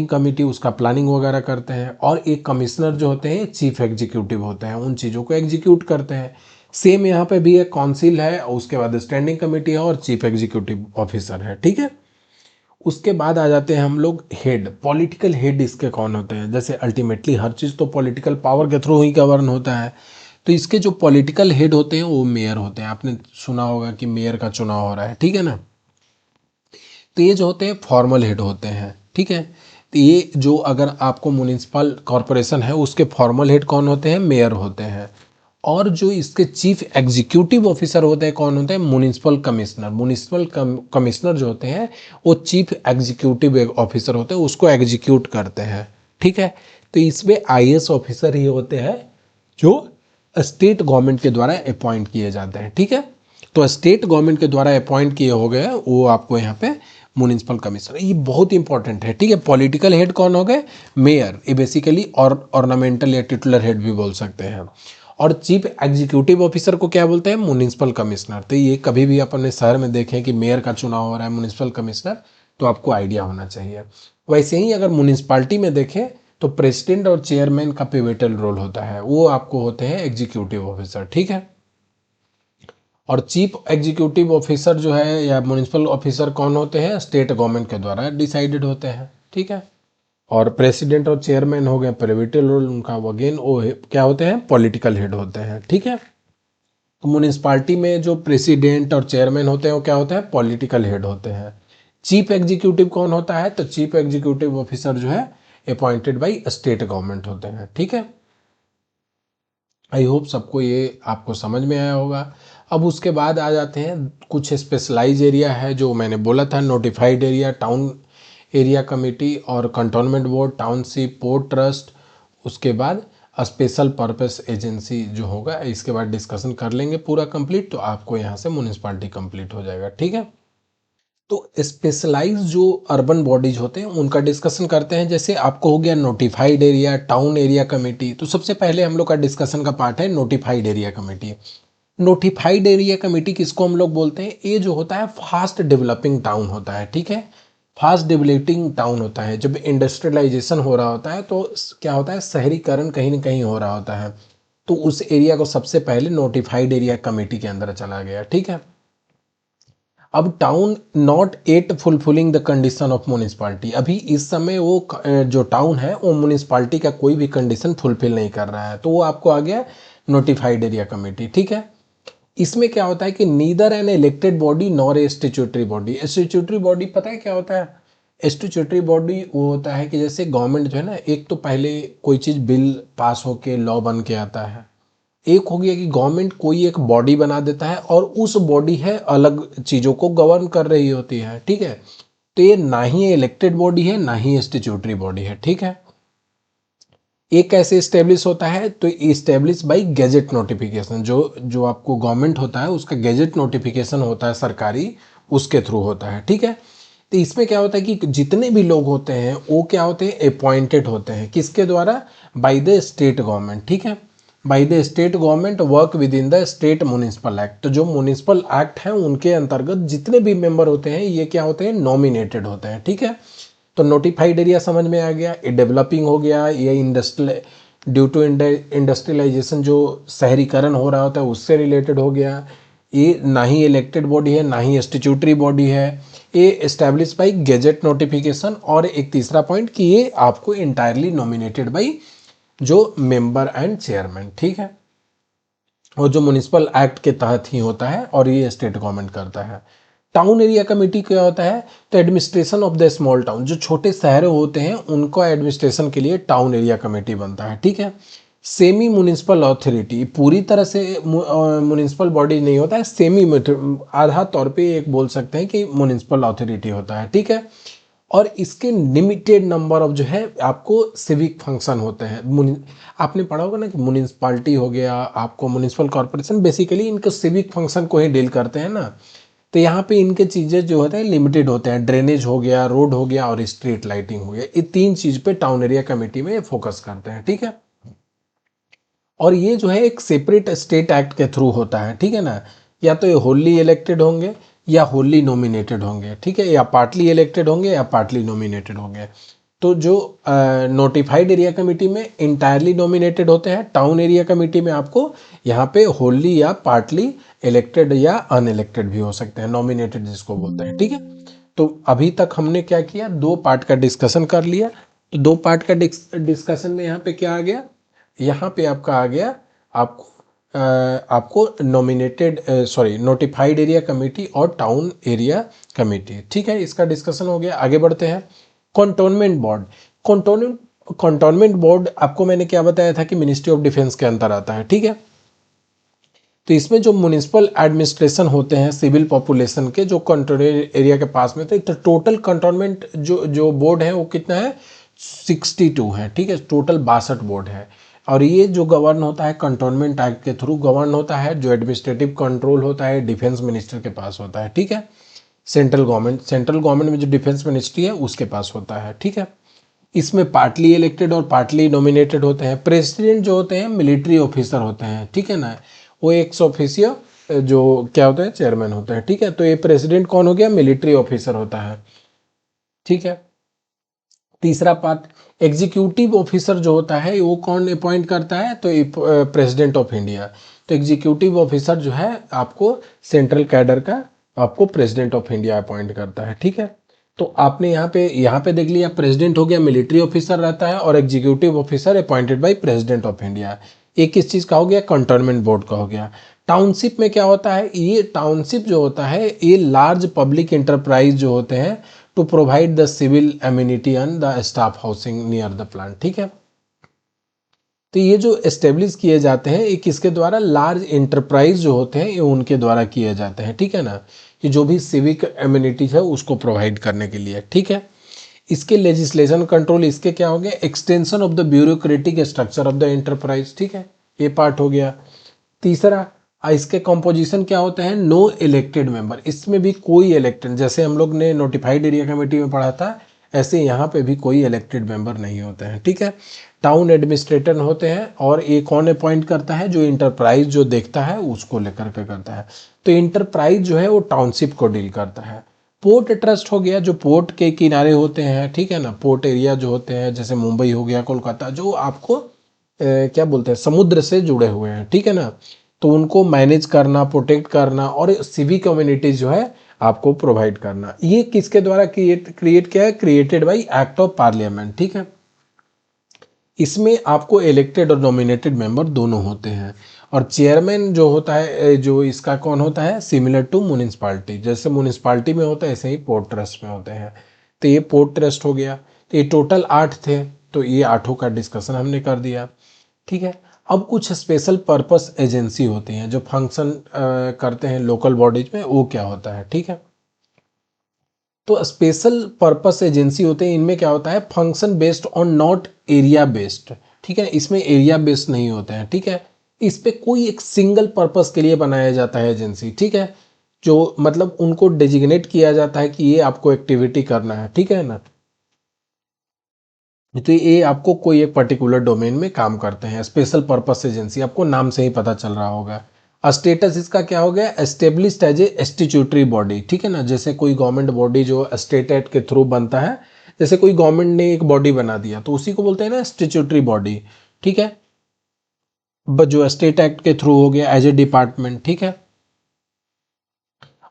कमेटी उसका प्लानिंग वगैरह करते हैं। और एक कमिश्नर जो होते हैं चीफ एग्जीक्यूटिव होते हैं, उन चीज़ों को एग्जीक्यूट करते हैं। सेम यहाँ पे भी एक काउंसिल है, उसके बाद स्टैंडिंग कमेटी है और चीफ एग्जीक्यूटिव ऑफिसर है। ठीक है, उसके बाद आ जाते हैं हम लोग हेड, पॉलिटिकल हेड इसके कौन होते हैं। जैसे अल्टीमेटली हर चीज़ तो पॉलिटिकल पावर के थ्रू ही गवर्न होता है, तो इसके जो पॉलिटिकल हेड होते हैं वो मेयर होते हैं। आपने सुना होगा कि मेयर का चुनाव हो रहा है। ठीक है ना, तो ये जो होते हैं फॉर्मल हेड होते हैं। ठीक है, तो ये जो अगर आपको म्यूनिसिपल कॉरपोरेशन है उसके फॉर्मल हेड कौन होते हैं, मेयर होते हैं। और जो इसके चीफ एग्जीक्यूटिव ऑफिसर होते हैं कौन होते हैं, म्यूनिसिपल कमिश्नर। म्यूनिसिपल कमिश्नर जो होते हैं वो चीफ एग्जीक्यूटिव ऑफिसर होते हैं, उसको एग्जीक्यूट करते हैं। ठीक है, तो इसमें आईएएस ऑफिसर ही होते हैं जो स्टेट गवर्नमेंट के द्वारा अपॉइंट किए जाते हैं। ठीक है, तो स्टेट गवर्नमेंट के द्वारा अपॉइंट किए हो गए वो आपको यहाँ पे म्यूनिसिपल कमिश्नर, ये बहुत इंपॉर्टेंट है। ठीक है, पॉलिटिकल हेड कौन हो गए, मेयर, ये बेसिकली ऑर्नामेंटल या टिटुलर हेड भी बोल सकते हैं। और चीफ एग्जीक्यूटिव ऑफिसर को क्या बोलते हैं, म्यूनिसिपल कमिश्नर। तो ये कभी भी आप अपने शहर में देखें कि मेयर का चुनाव हो रहा है, म्यूनिसिपल कमिश्नर, तो आपको आइडिया होना चाहिए। वैसे ही अगर म्यूनिसिपालिटी में देखें तो प्रेसिडेंट और चेयरमैन का पिवटल रोल होता है, वो आपको होते हैं एग्जीक्यूटिव ऑफिसर। ठीक है, और चीफ एग्जीक्यूटिव ऑफिसर जो है या म्यूनिसिपल ऑफिसर कौन होते हैं, स्टेट गवर्नमेंट के द्वारा डिसाइडेड होते हैं। ठीक है, और प्रेसिडेंट और चेयरमैन हो गए पिवटल रोल उनका, अगेन वो क्या होते हैं, पॉलिटिकल हेड होते हैं। ठीक है, तो म्यूनिसिपालिटी में जो प्रेसिडेंट और चेयरमैन होते हैं वो क्या होते हैं, पॉलिटिकल हेड होते हैं। चीफ एग्जीक्यूटिव कौन होता है, तो चीफ एग्जीक्यूटिव ऑफिसर जो है अपॉइंटेड बाई स्टेट गवर्नमेंट होते हैं। ठीक है, आई होप सबको ये आपको समझ में आया होगा। अब उसके बाद आ जाते हैं कुछ स्पेशलाइज एरिया है जो मैंने बोला था, notified area, town area committee और cantonment board, township, port trust, उसके बाद स्पेशल पर्पस एजेंसी जो होगा। इसके बाद डिस्कशन कर लेंगे पूरा कंप्लीट, तो आपको यहाँ से म्यूनिसपालिटी कंप्लीट हो जाएगा। ठीक है, तो स्पेशलाइज जो अर्बन बॉडीज होते हैं उनका डिस्कशन करते हैं। जैसे आपको हो गया notified area, town area committee. तो सबसे पहले हम लोग का डिस्कशन का पार्ट है notified area committee. Notified area committee किसको हम लोग बोलते हैं? ये जो होता है फास्ट डेवलपिंग टाउन होता है। ठीक है, फास्ट डेवलपिंग टाउन होता है। जब इंडस्ट्रियलाइजेशन हो रहा होता है तो क्या होता है, शहरीकरण कहीं ना कहीं हो रहा होता है, तो उस एरिया को सबसे पहले नोटिफाइड एरिया कमेटी के अंदर चला गया। ठीक है, अब town not at fulfilling the condition of municipality, अभी इस समय वो जो टाउन है वो म्यूनिसपालिटी का कोई भी कंडीशन फुलफिल नहीं कर रहा है, तो वो आपको आ गया नोटिफाइड एरिया कमेटी। ठीक है, इसमें क्या होता है कि neither an elected body nor a statutory body. Statutory body पता है क्या होता है? स्टेचुटरी बॉडी वो होता है कि जैसे गवर्नमेंट जो है ना, एक तो पहले कोई चीज़ बिल पास होके लॉ बन के आता है, एक हो गया कि गवर्नमेंट कोई एक बॉडी बना देता है और उस बॉडी है अलग चीज़ों को गवर्न कर रही होती है। ठीक है, तो ये ना ही इलेक्टेड बॉडी है ना ही स्टेचुटरी बॉडी है। ठीक है, एक कैसे इस्टेब्लिश होता है? तो इस्टेब्लिश बाई गेजेट नोटिफिकेशन। जो जो आपको गवर्नमेंट होता है उसका गेजेट नोटिफिकेशन होता है सरकारी, उसके थ्रू होता है। ठीक है, तो इसमें क्या होता है कि जितने भी लोग होते हैं वो क्या होते हैं, अपॉइंटेड होते हैं। किसके द्वारा? Bye the state government. ठीक है, bye the state government work with in the state municipal act. तो जो म्यूनिसिपल एक्ट है उनके अंतर्गत जितने भी मेंबर होते हैं ये क्या होते हैं, नॉमिनेटेड होते हैं। ठीक है, तो नोटिफाइड एरिया समझ में आ गया, ये डेवलपिंग हो गया, ये इंडस्ट्रियल ड्यू टू इंडस्ट्रियलाइजेशन जो शहरीकरण हो रहा होता है उससे रिलेटेड हो गया। ये ना ही इलेक्टेड बॉडी है ना ही स्टेचुटरी बॉडी है, ये एस्टैब्लिश बाई गेजेट नोटिफिकेशन। और एक तीसरा पॉइंट कि ये आपको इंटायरली नॉमिनेटेड बाई जो मेंबर एंड चेयरमैन। ठीक है, और जो म्यूनिसिपल एक्ट के तहत ही होता है और ये स्टेट गवर्नमेंट करता है। टाउन एरिया कमेटी क्या होता है? तो administration of the small town, जो छोटे शहर होते हैं उनको एडमिनिस्ट्रेशन के लिए टाउन एरिया कमेटी बनता है। ठीक है, सेमी म्यूनिसिपल अथॉरिटी, पूरी तरह से म्यूनिसिपल बॉडी नहीं होता है, सेमी आधा तौर पे एक बोल सकते हैं कि म्यूनिसिपल अथॉरिटी होता है। ठीक है, और इसके लिमिटेड नंबर ऑफ जो है आपको सिविक फंक्शन होते हैं। आपने पढ़ा होगा ना कि म्यूनिसपालिटी हो गया, आपको म्यूनिसिपल कॉर्पोरेशन, बेसिकली इनके सिविक फंक्शन को ही डील करते हैं ना। तो यहाँ पे इनके चीज़ें जो होते हैं लिमिटेड होते हैं, ड्रेनेज हो गया, रोड हो गया और स्ट्रीट लाइटिंग हो गया। ये तीन चीज़ पे टाउन एरिया कमेटी में फोकस करते हैं। ठीक है, और ये जो है एक सेपरेट स्टेट एक्ट के थ्रू होता है। ठीक है ना, या तो ये होली इलेक्टेड होंगे या होली नॉमिनेटेड होंगे। ठीक है, या पार्टली इलेक्टेड होंगे या पार्टली नॉमिनेटेड होंगे। तो जो नोटिफाइड एरिया कमेटी में इंटायरली नॉमिनेटेड होते हैं, टाउन एरिया कमेटी में आपको यहाँ पे होली या पार्टली इलेक्टेड या अनइलेक्टेड भी हो सकते हैं, नॉमिनेटेड जिसको बोलते हैं। ठीक है, तो अभी तक हमने क्या किया, दो पार्ट का डिस्कशन कर लिया। तो दो पार्ट का डिस्कशन में यहाँ पे क्या आ गया, यहाँ पे आपका आ गया आपको आपको nominated sorry notified area committee और टाउन एरिया कमेटी। ठीक है, इसका डिस्कशन हो गया। आगे बढ़ते हैं, cantonment board. Cantonment cantonment board आपको मैंने क्या बताया था कि मिनिस्ट्री ऑफ डिफेंस के अंदर आता है। ठीक है, तो इसमें जो म्यूनिसिपल एडमिनिस्ट्रेशन होते हैं सिविल पॉपुलेशन के, जो कंटोनमेंट एरिया के पास में थे, तो टोटल कंटोनमेंट जो जो बोर्ड है वो कितना है, 62 है। ठीक है, टोटल 62 बोर्ड है। और ये जो गवर्न होता है कंटोनमेंट एक्ट के थ्रू गवर्न होता है, जो एडमिनिस्ट्रेटिव कंट्रोल होता है डिफेंस मिनिस्टर के पास होता है। ठीक है, सेंट्रल गवर्नमेंट में जो डिफेंस मिनिस्ट्री है उसके पास होता है। ठीक है, इसमें पार्टली इलेक्टेड और पार्टली नॉमिनेटेड होते हैं। प्रेसिडेंट जो होते हैं मिलिट्री ऑफिसर होते हैं। ठीक है ना, वो एक्स ऑफिसियो जो क्या होता है, चेयरमैन होता है। ठीक है, तो ये प्रेसिडेंट कौन हो गया, मिलिट्री ऑफिसर होता है। ठीक है, तीसरा पार्ट एग्जीक्यूटिव ऑफिसर जो होता है वो कौन अपॉइंट करता है, तो प्रेसिडेंट ऑफ इंडिया। तो एग्जीक्यूटिव ऑफिसर जो है आपको सेंट्रल कैडर का आपको प्रेसिडेंट ऑफ इंडिया अपॉइंट करता है। ठीक है, तो आपने यहाँ पे देख लिया, प्रेसिडेंट हो गया, मिलिट्री ऑफिसर रहता है, और executive officer appointed by president of India. एक किस चीज़ का हो गया, कंटोनमेंट बोर्ड का हो गया। टाउनशिप में क्या होता है, ये टाउनशिप जो होता है ये लार्ज पब्लिक इंटरप्राइज जो होते हैं to provide the civil amenity and the staff housing near the plant. ठीक है, तो ये जो एस्टेब्लिश किए जाते हैं ये किसके द्वारा, लार्ज एंटरप्राइज जो होते हैं ये उनके द्वारा किए जाते हैं, ठीक है ना, कि जो भी सिविक एम्यूनिटीज है उसको प्रोवाइड करने के लिए, ठीक है। इसके लेजिस्लेशन कंट्रोल, इसके क्या हो गया, extension of the bureaucratic structure of the enterprise, ठीक है, ये पार्ट हो गया। तीसरा, इसके कंपोजिशन क्या होता है, नो इलेक्टेड मेंबर, इसमें भी कोई इलेक्टेड, जैसे हम लोग ने नोटिफाइड एरिया कमेटी में पढ़ा था ऐसे यहाँ पे भी कोई इलेक्टेड मेंबर नहीं होते हैं, ठीक है। टाउन एडमिनिस्ट्रेटर होते हैं और ये कौन अपॉइंट करता है, जो इंटरप्राइज जो देखता है उसको लेकर के करता है। तो इंटरप्राइज जो है वो टाउनशिप को डील करता है। पोर्ट ट्रस्ट हो गया, जो पोर्ट के किनारे होते हैं, ठीक है ना, पोर्ट एरिया जो होते हैं जैसे मुंबई हो गया, कोलकाता, जो आपको क्या बोलते हैं, समुद्र से जुड़े हुए हैं, ठीक है ना, तो उनको मैनेज करना, प्रोटेक्ट करना और सिविक कम्युनिटीज जो है आपको प्रोवाइड करना। ये किसके द्वारा क्रिएट किया है, created by act of parliament, ठीक है। इसमें आपको इलेक्टेड और नॉमिनेटेड मेंबर दोनों होते हैं। और चेयरमैन जो होता है, जो इसका कौन होता है, सिमिलर टू म्यूनिसिपालिटी, जैसे म्यूनिसिपालिटी में होता है ऐसे ही पोर्ट ट्रस्ट में होते हैं। तो ये पोर्ट ट्रस्ट हो गया। तो ये टोटल 8 थे, तो ये 8 का डिस्कशन हमने कर दिया, ठीक है। अब कुछ स्पेशल पर्पस एजेंसी होती हैं जो फंक्शन करते हैं लोकल बॉडीज में, वो क्या होता है, ठीक है। तो स्पेशल पर्पस एजेंसी होते हैं, इनमें क्या होता है, function based on not area based, ठीक है, इसमें एरिया बेस्ड नहीं होते हैं, ठीक है। इस पे कोई एक सिंगल पर्पस के लिए बनाया जाता है एजेंसी, ठीक है, जो मतलब उनको डेजिग्नेट किया जाता है कि ये आपको एक्टिविटी करना है, ठीक है ना। तो ये आपको कोई एक पर्टिकुलर डोमेन में काम करते हैं, स्पेशल पर्पस एजेंसी, आपको नाम से ही पता चल रहा होगा। स्टेटस इसका क्या हो गया, established as a statutory body, ठीक है ना, जैसे कोई गवर्नमेंट बॉडी जो स्टेट एक्ट के थ्रू बनता है, जैसे कोई गवर्नमेंट ने एक बॉडी बना दिया तो उसी को बोलते हैं ना स्टैट्यूटरी बॉडी, ठीक है, जो स्टेट एक्ट के थ्रू हो गया एज ए डिपार्टमेंट, ठीक है।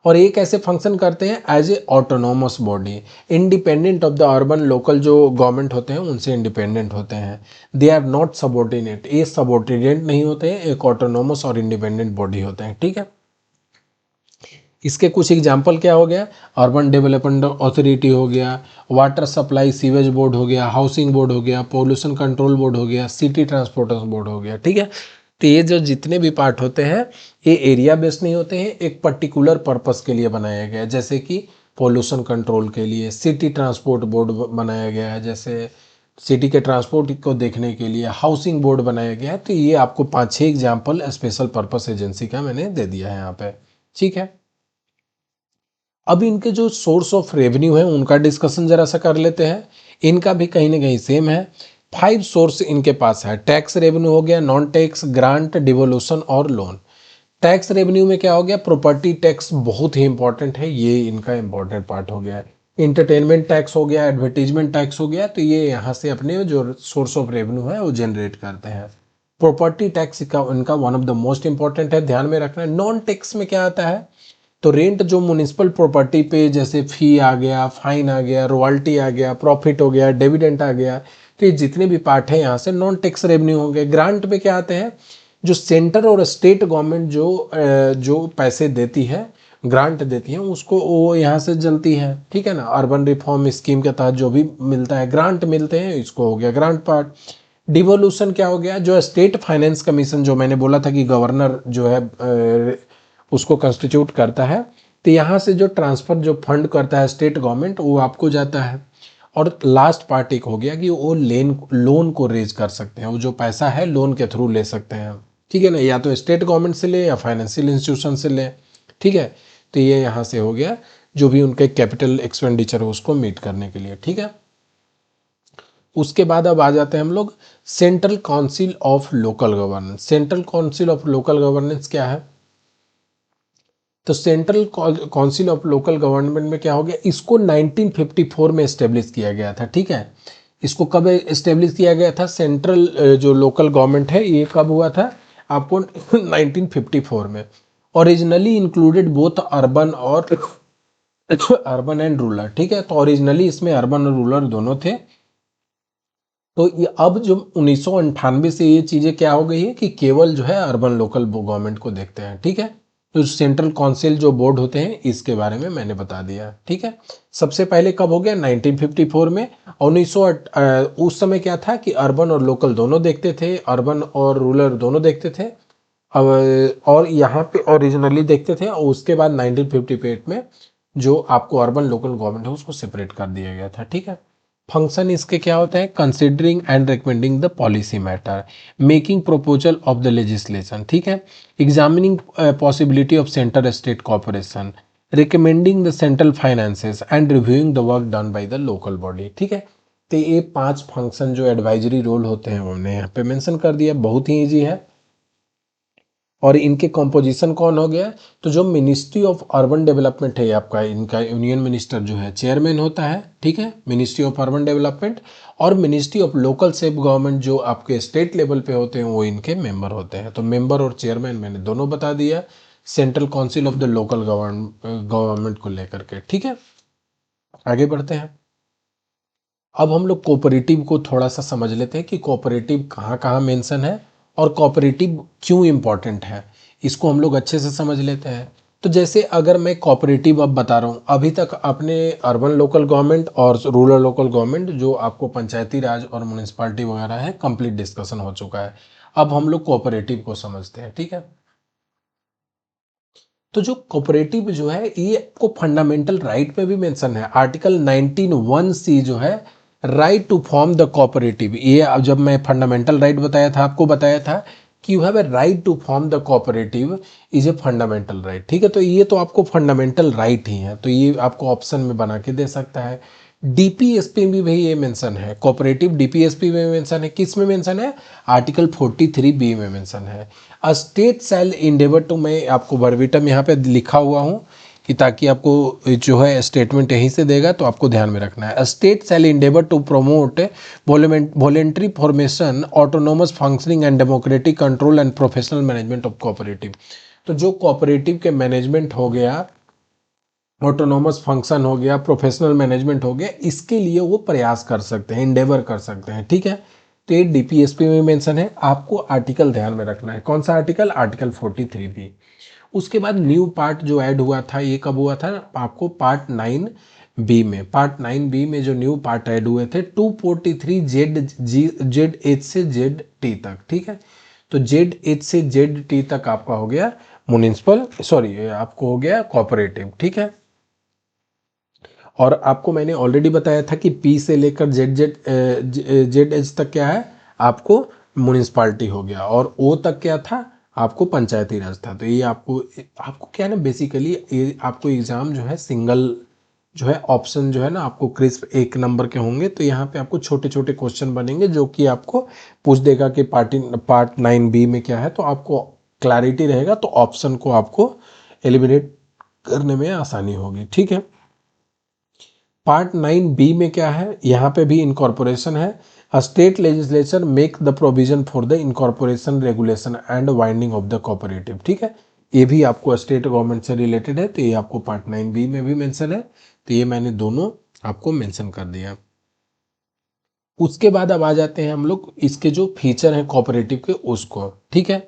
और ये कैसे फंक्शन करते हैं, as a autonomous body, independent of the urban local जो गवर्नमेंट होते हैं उनसे इंडिपेंडेंट होते हैं। दे आर नॉट सबॉर्डिनेट, ये सबॉर्डिनेट नहीं होते हैं, एक ऑटोनोमस और इंडिपेंडेंट बॉडी होते हैं, ठीक है। इसके कुछ एग्जाम्पल क्या हो गया, अर्बन डेवलपमेंट अथॉरिटी हो गया, वाटर सप्लाई सीवेज बोर्ड हो गया, हाउसिंग बोर्ड हो गया, पोल्यूशन कंट्रोल बोर्ड हो गया, सिटी ट्रांसपोर्टेशन बोर्ड हो गया, ठीक है। तो ये जो जितने भी पार्ट होते हैं ये एरिया बेस्ड नहीं होते हैं, एक पर्टिकुलर पर्पस के लिए बनाया गया है, जैसे कि पोल्यूशन कंट्रोल के लिए सिटी ट्रांसपोर्ट बोर्ड बनाया गया है, जैसे सिटी के ट्रांसपोर्ट को देखने के लिए हाउसिंग बोर्ड बनाया गया है। तो ये आपको 5-6 एग्जाम्पल स्पेशल पर्पस एजेंसी का मैंने दे दिया है यहाँ पे, ठीक है। अब इनके जो सोर्स ऑफ रेवेन्यू है उनका डिस्कशन जरा सा कर लेते हैं। इनका भी कहीं ना कहीं सेम है। 5 सोर्स इनके पास है। टैक्स रेवेन्यू हो गया, नॉन टैक्स, ग्रांट, डिवोल्यूशन और लोन। टैक्स रेवेन्यू में क्या हो गया, प्रॉपर्टी टैक्स बहुत ही इंपॉर्टेंट है, ये इनका इंपॉर्टेंट पार्ट हो गया है। इंटरटेनमेंट टैक्स हो गया, एडवर्टीजमेंट टैक्स हो गया, तो ये यहाँ से अपने जो सोर्स ऑफ रेवेन्यू है वो जनरेट करते हैं। प्रॉपर्टी टैक्स का इनका one of the most important है, ध्यान में रखना है। नॉन टैक्स में क्या आता है, तो रेंट जो म्युनिसिपल प्रॉपर्टी पे जैसे फी आ गया, फाइन आ गया, रॉयल्टी आ गया, प्रॉफिट हो गया, डिविडेंड आ गया, तो ये जितने भी पार्ट हैं यहाँ से नॉन टैक्स रेवेन्यू होंगे। ग्रांट पे क्या आते हैं, जो सेंटर और स्टेट गवर्नमेंट जो पैसे देती है, ग्रांट देती है, उसको वो यहाँ से जलती है, ठीक है ना। अर्बन रिफॉर्म स्कीम के तहत जो भी मिलता है, ग्रांट मिलते हैं, इसको हो गया ग्रांट पार्ट। डिवोल्यूशन क्या हो गया, जो स्टेट फाइनेंस कमीशन जो मैंने बोला था कि गवर्नर जो है उसको कंस्टिट्यूट करता है, तो यहाँ से जो ट्रांसफर जो फंड करता है स्टेट गवर्नमेंट वो आपको जाता है। और लास्ट पार्ट एक हो गया कि वो लोन को रेज कर सकते हैं, वो जो पैसा है लोन के थ्रू ले सकते हैं, ठीक है ना, या तो स्टेट गवर्नमेंट से ले या फाइनेंशियल इंस्टीट्यूशन से ले, ठीक है। तो ये यहाँ से हो गया जो भी उनके कैपिटल एक्सपेंडिचर है उसको मीट करने के लिए, ठीक है। उसके बाद अब आ जाते हैं हम लोग central council of local governance. Central council of local governance क्या है, तो central council of local government में क्या हो गया, इसको 1954 में एस्टेब्लिश किया गया था, ठीक है। इसको कब एस्टेब्लिश किया गया था, सेंट्रल जो लोकल गवर्नमेंट है ये कब हुआ था आपको 1954 में। ओरिजिनली इंक्लूडेड बोथ अर्बन और अर्बन एंड रूरल, ठीक है। तो ओरिजिनली इसमें अर्बन और रूरल दोनों थे। तो ये अब जो 1998 से ये चीज़ें क्या हो गई है कि केवल जो है अर्बन लोकल गवर्नमेंट को देखते हैं, ठीक है। तो सेंट्रल काउंसिल जो बोर्ड होते हैं इसके बारे में मैंने बता दिया, ठीक है। सबसे पहले कब हो गया, 1954 में। 1900 उस समय क्या था कि अर्बन और लोकल दोनों देखते थे, अर्बन और रूरल दोनों देखते थे। अब और यहाँ पे ओरिजिनली देखते थे, और उसके बाद 1958 में जो आपको अर्बन लोकल गवर्नमेंट है उसको सेपरेट कर दिया गया था, ठीक है। फंक्शन इसके क्या होता है, considering and recommending the policy matter, making proposal of the legislation, ठीक है, examining possibility of centre state cooperation, recommending the central finances and reviewing the work done by the local body, ठीक है। तो ये 5 फंक्शन जो एडवाइजरी रोल होते हैं वो हमने यहाँ पे मेंशन कर दिया, बहुत ही ईजी है। और इनके कॉम्पोजिशन कौन हो गया, तो जो मिनिस्ट्री ऑफ अर्बन डेवलपमेंट है आपका, इनका यूनियन मिनिस्टर जो है चेयरमैन होता है, ठीक है, मिनिस्ट्री ऑफ अर्बन डेवलपमेंट। और ministry of local self government जो आपके स्टेट लेवल पे होते हैं वो इनके मेंबर होते हैं। तो मेंबर और चेयरमैन मैंने दोनों बता दिया central council of the local government को लेकर के, ठीक है। आगे बढ़ते हैं। अब हम लोग कोऑपरेटिव को थोड़ा सा समझ लेते हैं कि कोऑपरेटिव कहाँ कहाँ मेंशन है और कोऑपरेटिव क्यों इम्पॉर्टेंट है, इसको हम लोग अच्छे से समझ लेते हैं। तो जैसे अगर मैं कोऑपरेटिव अब बता रहा हूँ, अभी तक अपने अर्बन लोकल गवर्नमेंट और रूरल लोकल गवर्नमेंट जो आपको पंचायती राज और म्यूनिसिपालिटी वगैरह है कंप्लीट डिस्कशन हो चुका है। अब हम लोग कोऑपरेटिव को समझते हैं, ठीक है। तो जो कोऑपरेटिव जो है ये आपको फंडामेंटल राइट पे भी मेंशन है, आर्टिकल 19(1)(c) जो है, right to form the cooperative. ये अब जब मैं फंडामेंटल राइट बताया था, आपको बताया था कि you have a right to form the cooperative is a fundamental right, ठीक है। तो ये तो आपको फंडामेंटल राइट ही है, तो ये आपको ऑप्शन में बना के दे सकता है। डीपीएसपी में भी ये मेंशन है, कोऑपरेटिव डीपीएसपी में मेंशन है, किस में मेंशन है, आर्टिकल 43(b) में मेंशन है। A state shall endeavour to, मैं आपको वर्बिटम यहाँ पे लिखा हुआ हूँ कि ताकि आपको जो है स्टेटमेंट यहीं से देगा तो आपको ध्यान में रखना है। A state shall endeavour to promote voluntary formation, autonomous functioning and democratic control and professional management of cooperative. तो जो कोऑपरेटिव के मैनेजमेंट हो गया, ऑटोनोमस फंक्शन हो गया, प्रोफेशनल मैनेजमेंट हो गया, इसके लिए वो प्रयास कर सकते हैं, इंडेवर कर सकते हैं, ठीक है। तो ये डीपीएसपी में मेंशन है, आपको आर्टिकल ध्यान में रखना है, कौन सा आर्टिकल, आर्टिकल 43(b). उसके बाद न्यू पार्ट जो ऐड हुआ था, ये कब हुआ था, आपको पार्ट 9(b) में, पार्ट 9(b) में जो न्यू पार्ट ऐड हुए थे 243 जेड से जेड टी तक, ठीक है। तो जेड एच से जेड टी तक आपका हो गया म्युनिसिपल, सॉरी आपको हो गया कोऑपरेटिव, ठीक है। और आपको मैंने ऑलरेडी बताया था कि पी से लेकर जेड जेड जेड एच तक क्या है, आपको म्यूनिसपालिटी हो गया, और ओ तक क्या था, आपको पंचायती राज था। तो ये आपको आपको क्या है ना, बेसिकली ये आपको एग्जाम जो है सिंगल जो है ऑप्शन जो है ना आपको क्रिस्प 1 नंबर के होंगे। तो यहाँ पे आपको छोटे छोटे क्वेश्चन बनेंगे जो कि आपको पूछ देगा कि पार्ट 9(b) में क्या है, तो आपको क्लैरिटी रहेगा, तो ऑप्शन को आपको एलिमिनेट करने में आसानी होगी, ठीक है। पार्ट 9(b) में क्या है, यहाँ पे भी इनकॉर्पोरेशन है। A state legislature make the provision for the incorporation regulation and winding of the cooperative, ठीक है। ये भी आपको स्टेट गवर्नमेंट से रिलेटेड है, तो ये आपको पार्ट 9(b) में भी मेंशन है। तो ये मैंने दोनों आपको मेंशन कर दिया। उसके बाद अब आ जाते हैं हम लोग इसके जो फीचर हैं कोऑपरेटिव के उसको, ठीक है।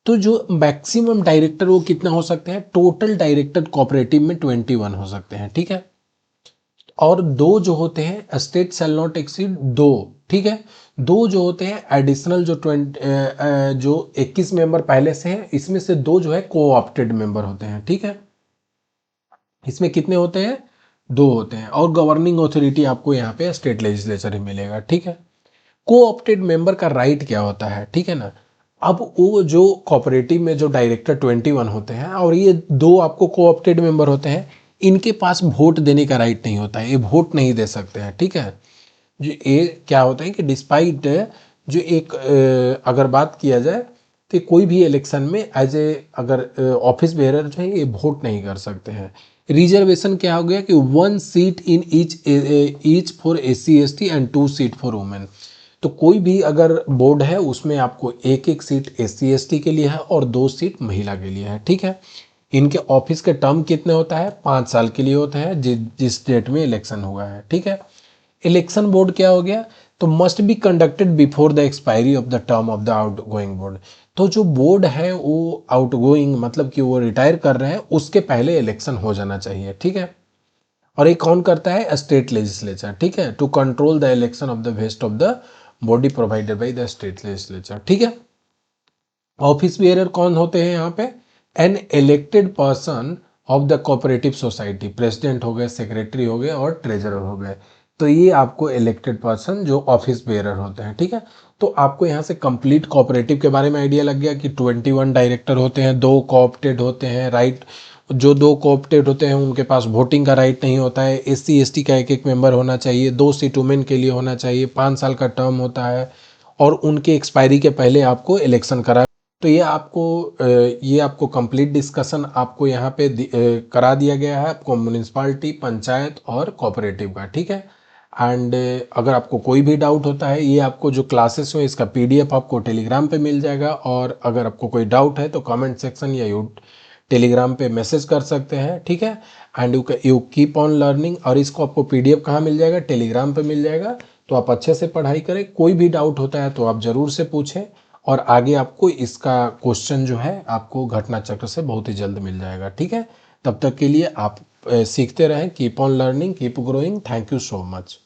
तो जो मैक्सिमम डायरेक्टर वो कितना हो सकते हैं, टोटल डायरेक्टर कोऑपरेटिव में 21 हो सकते हैं, ठीक है। और दो जो होते हैं स्टेट शैल नॉट एक्सीड 2, ठीक है। दो जो होते हैं एडिशनल जो 21 मेंबर पहले से हैं, इसमें से दो जो है को ऑप्टेड मेंबर होते हैं, ठीक है। इसमें कितने होते हैं, दो होते हैं। और गवर्निंग ऑथोरिटी आपको यहाँ पे स्टेट लेजिस्लेचर ही मिलेगा, ठीक है। को ऑप्टेड मेंबर का राइट क्या होता है, ठीक है ना। अब वो जो कोऑपरेटिव में जो डायरेक्टर 21 होते हैं और ये दो आपको को ऑप्टेड मेंबर होते हैं, इनके पास वोट देने का राइट नहीं होता है, ये वोट नहीं दे सकते हैं, ठीक है। जो ये क्या होता है कि डिस्पाइट जो एक अगर बात किया जाए तो कोई भी इलेक्शन में एज ए अगर ऑफिस बेयरर जो है ये वोट नहीं कर सकते हैं। रिजर्वेशन क्या हो गया कि 1 seat in each for SC ST and 2 seat for women. तो कोई भी अगर बोर्ड है उसमें आपको एक एक सीट SC ST के लिए है और 2 सीट महिला के लिए है, ठीक है। इनके ऑफिस के टर्म कितने होता है, 5 साल के लिए होता है जिस डेट में इलेक्शन हुआ है, ठीक है। इलेक्शन बोर्ड क्या हो गया, तो must be conducted before the expiry of the term of the out going board. तो जो बोर्ड है वो आउट गोइंग मतलब कि वो रिटायर कर रहे हैं उसके पहले इलेक्शन हो जाना चाहिए, ठीक है। और एक कौन करता है, स्टेट लेजिस्लेचर, ठीक है, to control the election of the west of the body provided by the state legislature, ठीक है। ऑफिस बियरर कौन होते हैं यहाँ पे, an elected person of the cooperative society, president हो गए, सेक्रेटरी हो गए और ट्रेजरर हो गए। तो ये आपको इलेक्टेड पर्सन जो ऑफिस बेयरर होते हैं, ठीक है। तो आपको यहाँ से कंप्लीट कोऑपरेटिव के बारे में आइडिया लग गया कि 21 डायरेक्टर होते हैं, 2 कोऑप्टेड होते हैं, राइट। जो 2 कोऑप्टेड होते हैं उनके पास वोटिंग का राइट नहीं होता है, एससी एसटी का एक मेंबर होना चाहिए, 2 सीट वुमेन के लिए होना चाहिए, 5 साल का टर्म होता है और उनके एक्सपायरी के पहले आपको इलेक्शन करा। तो ये आपको कंप्लीट डिस्कशन आपको यहाँ पे करा दिया गया है आपको म्यूनिसिपालिटी, पंचायत और कोऑपरेटिव का, ठीक है। एंड अगर आपको कोई भी डाउट होता है, ये आपको जो क्लासेस हो इसका पीडीएफ आपको टेलीग्राम पे मिल जाएगा, और अगर आपको कोई डाउट है तो कमेंट सेक्शन या यू टेलीग्राम पे मैसेज कर सकते हैं, ठीक है। And you keep on learning. और इसको आपको पीडीएफ कहाँ मिल जाएगा, टेलीग्राम पे मिल जाएगा। तो आप अच्छे से पढ़ाई करें, कोई भी डाउट होता है तो आप ज़रूर से पूछें, और आगे आपको इसका क्वेश्चन जो है आपको घटना चक्र से बहुत ही जल्द मिल जाएगा, ठीक है। तब तक के लिए आप सीखते रहें, keep on learning, keep growing. Thank you so much.